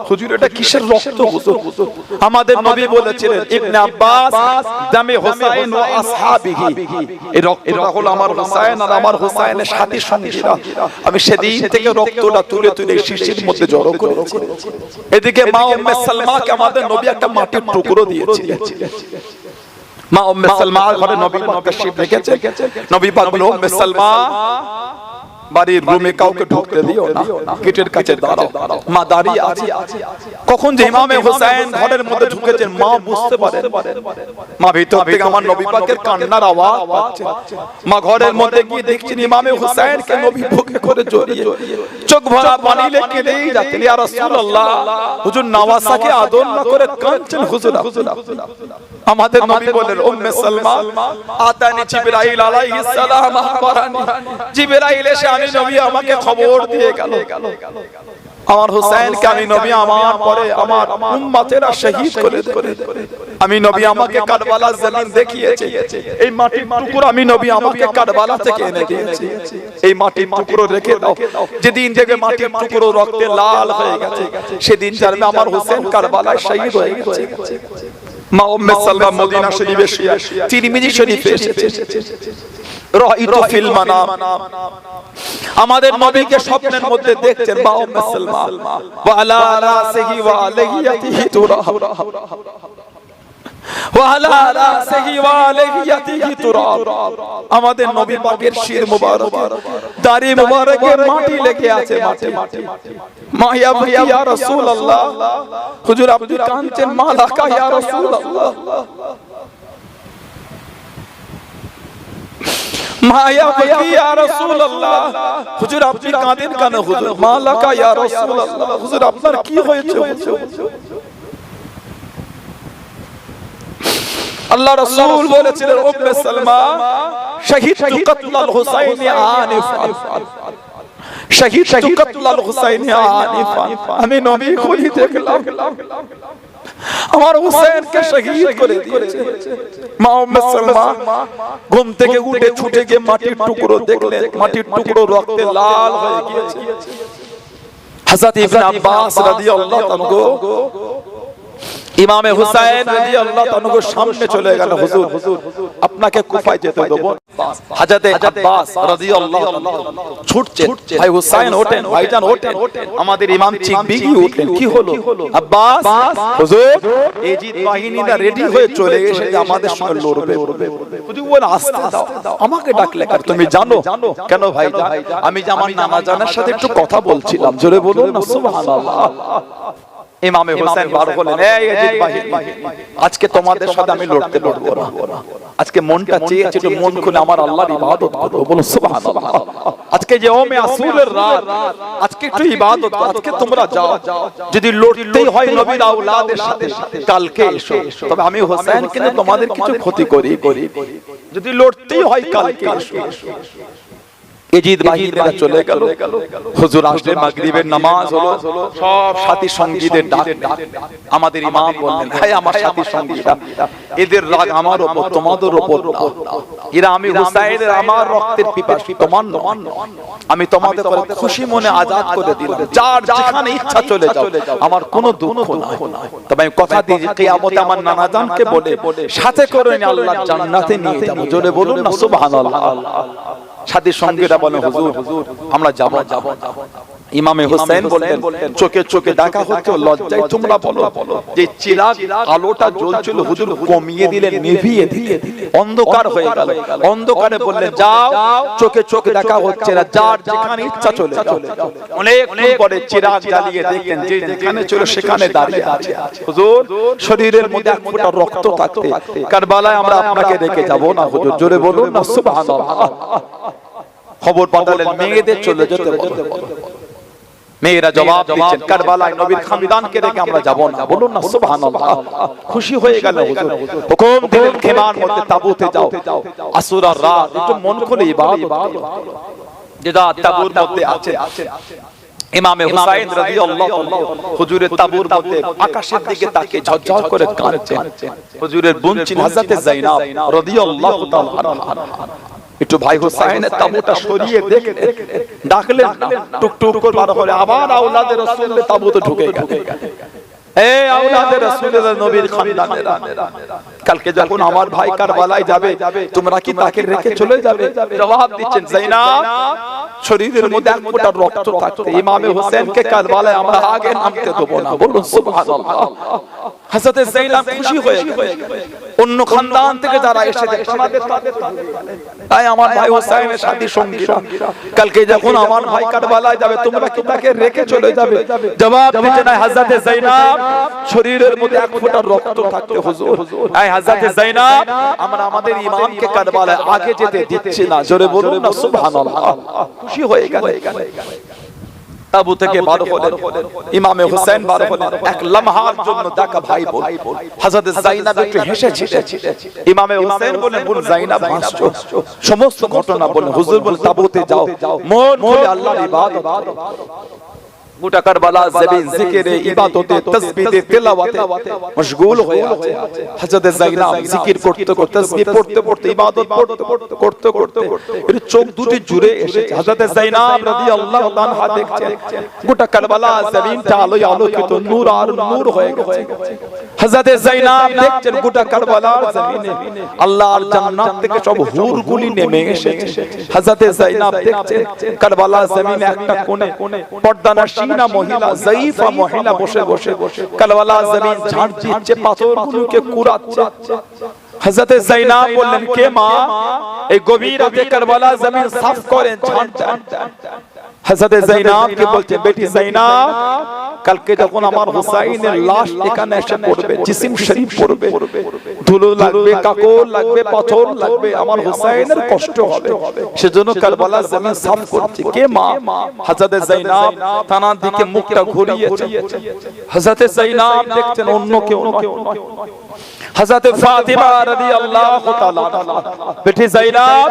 হুজুর এটা কিসের রক্ত হুজুর? আমাদের নবী বলেছিলেন, ইবনে আব্বাস দামে হুসাইন ওয়া আসহাবিহি, এই রক্তটা হলো আমার হুসাইন আর আমার হুসাইনের সাথী সঙ্গীরা। আমি সেদিন থেকে রক্তটা তুলে তুলে শিশির মধ্যে জড়ো করেছি। এদিকে মা উম্মে সালমাকে আমাদের নবী একটা মাটির টুকরো দিয়েছিলেন। মা উম্মে সালমার ঘরে নবী পাক তাশরীফ রেখেছে। নবী পাক বলেন, উম্মে সালমা বাড়ির রুমে কাউকে ঢুকতে দিও না, গেটের কাছে দাঁড়াও, মা দাঁড়িয়ে আছে। কখন যে ইমামে হুসাইন ঘরের মধ্যে ঢুকেছেন, মা বুঝতে পারেন, মা ভিতর থেকে আমার নবী পাকের কান্নার আওয়াজ পাচ্ছে। মা ঘরের মধ্যে গিয়ে দেখছেন ইমামে হুসাইনকে নবী বুকে করে জড়িয়ে চোখ ভরা পানি লেগে দেই যাচ্ছেন। ইয়া রাসূলুল্লাহ, হুজুর নওয়াসাকে আদর না করে কাঁদছেন, হুজুর আমাদের নবী বলেন, উম্মে সালমা আতানি জিবরাইল আলাইহিস সালাম আখবারানি, জিবরাইল এসে আমি নবী আমাকে খবর দিয়ে গেল আমার হুসাইনকে আমি নবী আমার পরে আমার উম্মতেরা শহীদ করে দেবে। আমি নবী আমাকে কারবালার জমিন দেখিয়েছে, এই মাটির টুকরো আমি নবী আমাকে কারবালা থেকে এনে দিয়েছি, এই মাটির টুকরো রেখে দাও। যেদিন থেকে মাটির টুকরো রক্তে লাল হয়ে গেছে সেদিন জানবে আমার হুসাইন কারবালায় শহীদ হয়ে গেছে। মা উম্মে সালমা মদিনা শরীফে তিরমিজি শরীফে এসেছে, রাইতু ফিল মানাম, আমাদের নবীকে স্বপ্নের মধ্যে দেখছেন মা উম্মে সালমা, ওয়া আলা রাসিহি ওয়া আলাইহিয়াতিহি তুরাব, ওয়া আলা রাসিহি ওয়া আলাইহিয়াতিহি তুরাব, আমাদের নবী পাকের শির মুবারক দাড়ি মুবারকে মাটি লেগে আছে, মাটি। মা ইয়া রাসূলুল্লাহ, হুজুর আপনি কাঁদছেন, মা লাকা ইয়া রাসূলুল্লাহ, মায়া বকি ইয়া রাসূলুল্লাহ, হুজুর আপনি কাঁদেন কেন? হুজুর মা লাকা ইয়া রাসূলুল্লাহ, হুজুর আপনার কি হয়েছে? আল্লাহ রাসূল বলেছিলেন উম্মে সালমা, শাহিদতু কতলাল হুসাইন আনিফান, শাহিদতু কতলাল হুসাইন আনিফান, আমি নবী খুলি দেখলাম আমার হুসাইনকে শহীদ করে দিয়েছে। মা উম্মে সালমা ঘুম থেকে উঠে ছুটে গিয়ে মাটির টুকরো দেখলেন, মাটির টুকরো রক্তে লাল হয়ে গিয়েছে। হযরত ইবনে আব্বাস রাদিয়াল্লাহু তাআলা ইমামে হুসাইন রাদিয়াল্লাহু তাআলা সামনে চলে গেল, হুজুর আপনাকে কুফায় যেতে দেব। হযরত আব্বাস রাদিয়াল্লাহু তাআলা ছুটছে, ভাই হুসাইন ওঠেন, ভাইজান ওঠেন। আমাদের ইমাম চিকবিগি উঠলেন, কি হলো আব্বাস? হুজুর এজিদ বাহিনীরা রেডি হয়ে চলে এসেছে, আমাদের সঙ্গে লড়বে। হুজুর বলে আসতে দাও, আমাকে ডাকলে আর তুমি জানো কেন? ভাইজান আমি যে আমার নানা জানের সাথে একটু কথা বলছিলাম, জোরে বলুন না সুবহানাল্লাহ। ইমামে হুসাইন বার বলেন, এই ইয়াজিদ বাহিনী, আজকে তোমাদের সাথে আমি লড়তে পারবো না, আজকে মনটা চেয়েছে একটু মন খুলে আমার আল্লাহর ইবাদত করব, বলো সুবহানাল্লাহ। আজকে যে ওমে আসুরের রাত, আজকে একটু ইবাদত করো, আজকে তোমরা যাও, যদি লড়তেই হয় নবীর আওলাদের সাথে কালকে এসো, তবে আমি হুসাইন কিন্তু তোমাদের কিছু ক্ষতি করি, যদি লড়তেই হয় কালকে এসো। এজিদ বাহিনীরা চলে গেল, হুজুর আসলে মাগরিবের নামাজ হলো, সব সাথী সঙ্গীদের ডাক। আমাদের ইমাম বললেন, হ্যাঁ আমার সাথী সঙ্গীরা, এদের রাগ আমার উপর, তোমাদের উপর না, এরা আমি হুসাইনের আমার রক্তের পিপাসী, তোমার নয়, আমি তোমাদের করে খুশি মনে আজাদ করে দিলাম, যার যেখানে ইচ্ছা চলে যাও, আমার কোনো দুঃখ নাই। তবে আমি কথা দিই কিয়ামতে আমার নানা জানকে বলে সাথে করে নিয়ে আল্লাহর জান্নাতে নিয়ে যাব, জোরে বলুন না সুবহানাল্লাহ। সাথী সঙ্গীরা বলে, হুজুর আমরা যাব। ইমামে হুসাইন বললেন, চোখে চোখে দেখা হচ্ছে, লজ্জায় তোমরা বলো যে চিরাগ আলোটা জ্বলছিল হুজুর কমিয়ে দিলেন, নিভিয়ে দিলেন, অন্ধকার হয়ে গেল। অন্ধকারে বললেন, যাও, চোখে চোখে দেখা হচ্ছে না, যার যেখানে ইচ্ছা চলে যাও। অনেকক্ষণ পরে চিরাগ জ্বালিয়ে দেখেন যে যেখানে ছিল সেখানে দাঁড়িয়ে আছে। হুজুর শরীরের মধ্যে এক ফোঁটা রক্ত থাকতে কারবালায় আমরা আপনাকে রেখে যাব না, হুজুর জোরে বলুন না সুবহানাল্লাহ। খবর পাঠালেন, মেয়েদের চলে যেতে বলতে। মেয়েরা জবাব দিচ্ছেন, কারবালায় নবীর খানদানকে রেখে আমরা যাব না, বলুন না সুবহানাল্লাহ। খুশি হয়ে গেল হুজুর, হুকুম দিলেন খেমার মধ্যে তাবুতে যাও, আসুরার রাত একটু মন খুলে ইবাদত করো, যেটা তাবুর মধ্যে আছে। ইমামে হুসাইন রাদিয়াল্লাহু তাআলা হুজুরের তাবুর মধ্যে আকাশের দিকে তাকিয়ে ঝরঝর করে কাঁদছেন। হুজুরের বোন ছিল হযরত যায়েনব রাদিয়াল্লাহু তাআলা আনহা। একটু ভাই হুসাইনের তাবুটা সরিয়ে দেখে ডাকলেন না, টুকটুক করে বার করে আবার আওলাদে রাসূলের তাবুতে ঢুকে গেলেন। এ আওলাদে রাসূলের নবীর খানদানেরা, কালকে যখন আমার ভাই কারবালায় যাবে তোমরা কি তাকে রেখে চলে যাবে? জবাব দিচ্ছেন, যায়েনব শরীরের মধ্যে এক ফোঁটা রক্ত থাকতে ইমামে হোসেনকে কারবালায় আমরা আগে নামতে দেব না, বলুন সুবহানাল্লাহ। হযরত যায়েনব খুশি হয়ে গেলেন, অন্য খানদান থেকে যারা এসেছে তাদের তাই আমার ভাই হোসেনের সাথী সঙ্গীরা কালকে যখন আমার ভাই কারবালায় যাবে তোমরা কি তাকে রেখে চলে যাবে? জবাব দিচ্ছেন, হযরত যায়েনব শরীরের মধ্যে এক ফোঁটা রক্ত থাকতে হুজুর, এই হযরত যায়েনব আমরা আমাদের ইমামকে কারবালায় আগে যেতে দিচ্ছি না, জোরে বলুন না সুবহানাল্লাহ। খুশি হয়ে গেলেন, তাবু থেকে বার হলেন, ইমামে হোসেন বার হলেন, এক লম্হার জন্য দেখা ভাই বোন। হযরত যায়েনব একটু হেসেছিলেন, ইমামে হোসেন বলেন, বোন যায়েনব হাসছো, সমস্ত ঘটনা বলেন। হুজুর বলেন, তাবুতে যাও, মন খুলে আল্লাহর ইবাদত করো। গোটা কারবালা জমিন জিকিরে ইবাদতে তাসবিহে তেলাওয়াতে মশগুল হয়ে আছে হযরত যায়নাব জিকির করতে করতে তাসবিহ পড়তে পড়তে ইবাদত করতে করতে এর চোখ দুটি জুড়ে এসেছে হযরত যায়নাব রাদিয়াল্লাহু তাআলা দেখছেন গোটা কারবালা জমিনটা আলোয় আলোকিত নূর আর নূর হয়ে গেছে হযরত যায়নাব দেখছেন গোটা কারবালার জমিনে আল্লাহর জান্নাত থেকে সব হুরগুলি নেমে এসেছে হযরত যায়নাব দেখছেন কারবালার জমিনে একটা কোণে পর্দানাশীনা মহিলা যায়ীফা মহিলা বসে বসে কারবালার জমিন ঝাড় দিচ্ছে পাথরগুলোকে কুড়াচ্ছে হযরত যায়নাব বললেন কে মা এই গভীর রাতে কারবালার জমিন সাফ করেন ঝাড় দেন হযরত যায়নাব কে বলছে বেটি যায়নাব কালকে যখন আমার হুসাইনের লাশ এখানে এসে পড়বে জিসিম শরীফ পড়বে ধুলো লাগবে কাকর লাগবে পাথর লাগবে আমার হুসাইনের কষ্ট হবে সেজন্য কারবালার জমিন সাফ করছে কে মা হযরত যায়নাব তানার দিকে মুখটা ঘুরিয়েছে হযরত যায়নাব দেখছেন অন্য কেউ নয় হযরত ফাতিমা রাদিয়াল্লাহু তাআলা বেটি যায়নাব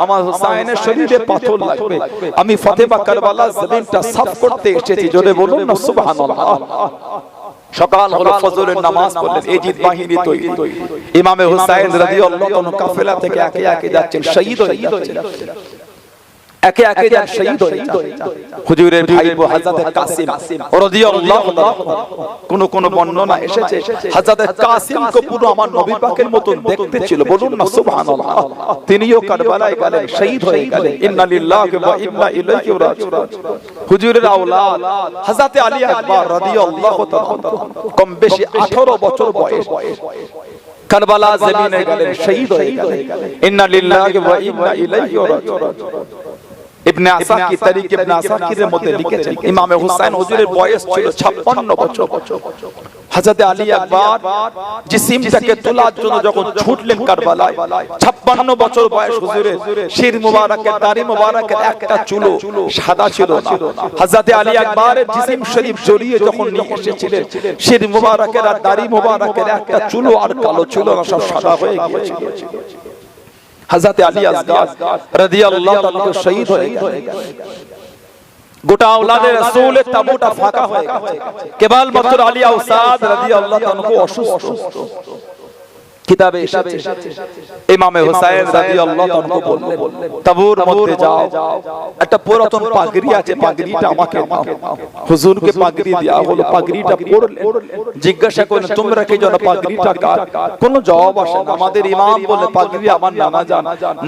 আমার হুসাইনের শরীরে পাথর লাগবে আমি ফাতিমা কারবালার জমিনটা সাফ করতে এসেছি জোরে বলুন না সুবহানাল্লাহ সকাল হলো ফজরের নামাজ পড়লেন এজিদ বাহিনী তৈরি ইমামে হুসাইন রাদিয়াল্লাহু তাআলা কাফেলা থেকে একে একে যাচ্ছেন শহীদ হয়ে যাচ্ছেন একে একে যান শহীদ হয়ে যান হুজুরের ভাইপো হযরত কাসিম রাদিয়াল্লাহু তাআলা কোন বর্ণনা এসেছে হযরত কাসিম কো পুরো আমার নবী পাকের মতন দেখতে ছিল বলুন না সুবহানাল্লাহ তিনিও কারবালায় গেলেন শহীদ হয়ে গেলেন ইন্না লিল্লাহি ওয়া ইন্না ইলাইহি রাজিউন হুজুরের আওলাদ হযরত আলী আকবর রাদিয়াল্লাহু তাআলা কম বেশি 18 বছর বয়স কারবালা জমিনে গেলেন শহীদ হয়ে গেলেন ইন্না লিল্লাহি ওয়া ইন্না ইলাইহি রাজিউন ইবনে আসাকির তারিখ ইবনে আসাকিরের মধ্যে লিখেছেন ইমামে হুসাইন হুজুরের বয়স ছিল 56 বছর হযরত আলী আকবর জিসিমটাকে তোলার জন্য যখন ছুটলেন কারবালায় 56 বছর বয়স হুজুরের শির মুবারকের দাড়ি মুবারকের একটা চুলো সাদা ছিল না হযরত আলী আকবরের জিসিম শরীফ জড়িয়ে যখন নিয়ে এসেছিলেন শির মুবারকের আর দাড়ি মুবারকের একটা চুলো আর কালো ছিল না সব সাদা হয়ে গিয়েছিল হযরত আলী আসগার রাদিয়াল্লাহু তাআলা শহীদ হয়ে গেলেন গোটা আওলাদে রাসূলের তাবুটা ফাঁকা হয়ে গেছে কেবল মাত্র আলী আওসাদ রাদিয়াল্লাহু তাআলা অসুস্থ কিতাবে এসেছে ইমামে হুসাইন রাদিয়াল্লাহু তাআলা বললেন তাবুর মধ্যে যাও একটা পুরাতন পাগড়ি আছে পাগড়িটা আমাকে দাও হুজুরকে পাগড়ি দেয়া হলো পাগড়িটা পরলেন জিজ্ঞাসা করেন তোমরা কি জানো পাগড়িটা কার কোনো জবাব আসে না আমাদের ইমাম বলে পাগড়ি আমার নানা জান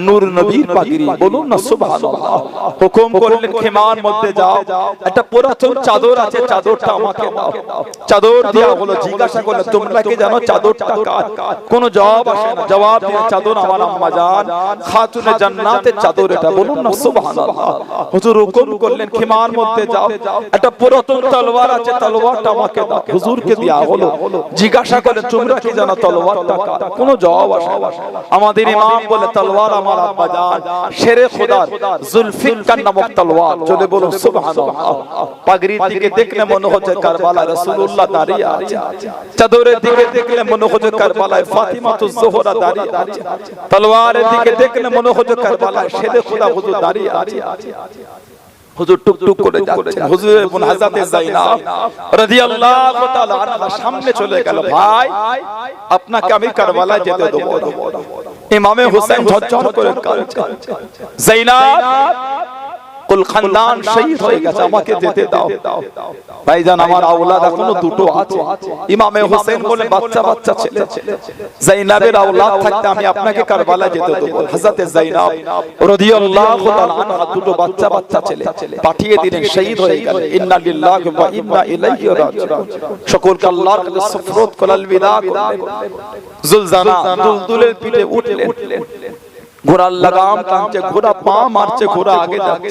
নূর নবীর পাগড়ি বলুন না সুবহানাল্লাহ হুকুম করলেন খেমার মধ্যে যাও একটা পুরাতন চাদর আছে চাদরটা আমাকে দাও চাদর দেয়া হলো জিজ্ঞাসা করলেন তোমরা কি জানো চাদরটা কার কোন জবাব আসে না জবাব দিয়ে চাদর আমার আম্মা জান খাতুনে জান্নাতের চাদর এটা বলুন না সুবহানাল্লাহ হুজুর হুকুম করলেন খিমার মধ্যে যাও একটা পুরাতন তলোয়ার আছে তলোয়ারটা আমাকে দাও হুজুরকে দেয়া হলো জিজ্ঞাসা করে তোমরা কি জানো তলোয়ারটা কার কোনো জবাব আসে না আমাদের ইমাম বলে তলোয়ার আমার আম্মা জান শেরে খোদার জুলফিকার নামক তলোয়ার যদি বলুন সুবহানাল্লাহ পাগড়ির দিকে দেখলে মনে হচ্ছে কারবালা রাসূলুল্লাহ দাঁড়িয়ে আছে চাদরের দিকে দেখলে মনে হচ্ছে কারবালায় ফাতিমা তো জোহরা দাঁড়িয়ে আছে তলোয়ারের দিকে দেখলে মনে হচ্ছে কারবালায় শেরে খোদা হুজুর দাঁড়িয়ে আছে হুজুর টুকটুক করে যাচ্ছেন হুজুরের বোন হযরত যায়নাব রাদিয়াল্লাহু তাআলা আনহা সামনে চলে গেল ভাই আপনাকে আমি কারবালায় যেতে দেব না ইমামে হুসাইন ঝরঝর করে কাঁদছে যায়নাব কুল খানদান শহীদ হয়ে গেছে আমাকে যেতে দাও ভাইজান আমার আওলাদ এখনো দুটো আছে ইমামে হোসেন বলে বাচ্চা বাচ্চা ছেলে যায়নাবের আওলাদ থাকতে আমি আপনাকে কারবালা যেতে দেব হযরত যায়নাব রাদিয়াল্লাহু তাআলা আনহা দুটো বাচ্চা বাচ্চা ছেলে পাঠিয়ে দিলেন শহীদ হয়ে গেল ইন্না লিল্লাহি ওয়া ইন্না ইলাইহি রাজিউন সকলকে আল্লাহর কাছে সুফরত কলাল বিদা করলেন জুলজানা দুলদুলের পিঠে উঠলেন ঘোড়ার লাগাম টানছে ঘোড়া পা মারছে ঘোড়া আগে যাচ্ছে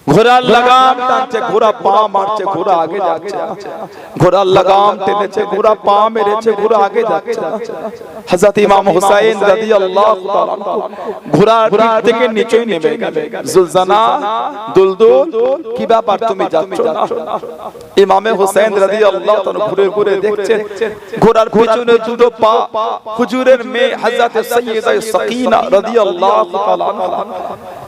ঘোড়ার লাগাম টানছে ঘোড়া পা মারছে ঘোড়া আগে যাচ্ছে ঘোড়ার লাগাম টেনেছে ঘোড়া পা মেরেছে ঘোড়া আগে যাচ্ছে হযরত ইমাম হুসাইন রাদিয়াল্লাহু তাআলা ঘোড়ার পিঠ থেকে নিচে নেমে গেলেন। জুলজানা, দুলদুল, কি ব্যাপার তুমি যাচ্ছ না? ইমামে হুসাইন রাদিয়াল্লাহু তাআলা ঘুরে ঘুরে দেখছেন ঘোড়ার পিছনে দুটো পা হুজুরের মেয়ে হযরত সাইয়্যিদা সাকিনা রাদিয়াল্লাহু তাআলা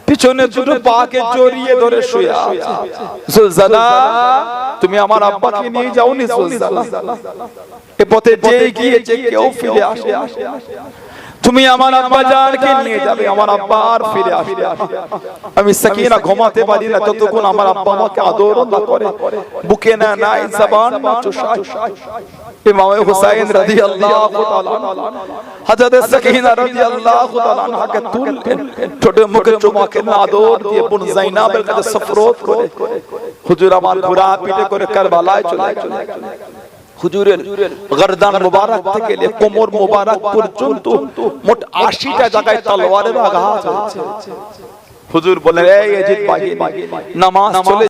পিছনে দুটো পাকে জড়িয়ে ধরে শুয়ে আছে। জুলজানা, তুমি আমার আব্বাকে নিয়ে যাওনি? জুলজানা, এ পথে যে গিয়েছে কেউ ফিরে আসে, তুমি আমার আব্বা জানকে নিয়ে যাবে, আমার আব্বা আর ফিরে আসবে। আমি সাকিনা ঘুমাতে পারি না ততক্ষণ আমার আব্বা আমাকে আদর না করে, বুকে না নাই, জবান না চুষায়। ইমাম হুসাইন রাদিয়াল্লাহু তাআলা হযরত সাকিনা রাদিয়াল্লাহু তাআলা আনহাকে তুললেন, ঠোঁটে মুখে চুমা খেলেন, আদর দিয়ে বোন যায়নাবের কাছে সফরত করে হুজুর আমার ঘোড়া পিঠে করে কারবালায় চলে গেলেন। হুজুরের গর্দান মুবারক থেকে কোমর মুবারক পর্যন্ত মোট 80টা জায়গায় তলোয়ারের আঘাত হয়েছে। হুজুর বলেন, এই ইয়াজিদ বাহিনী নামাজ চলে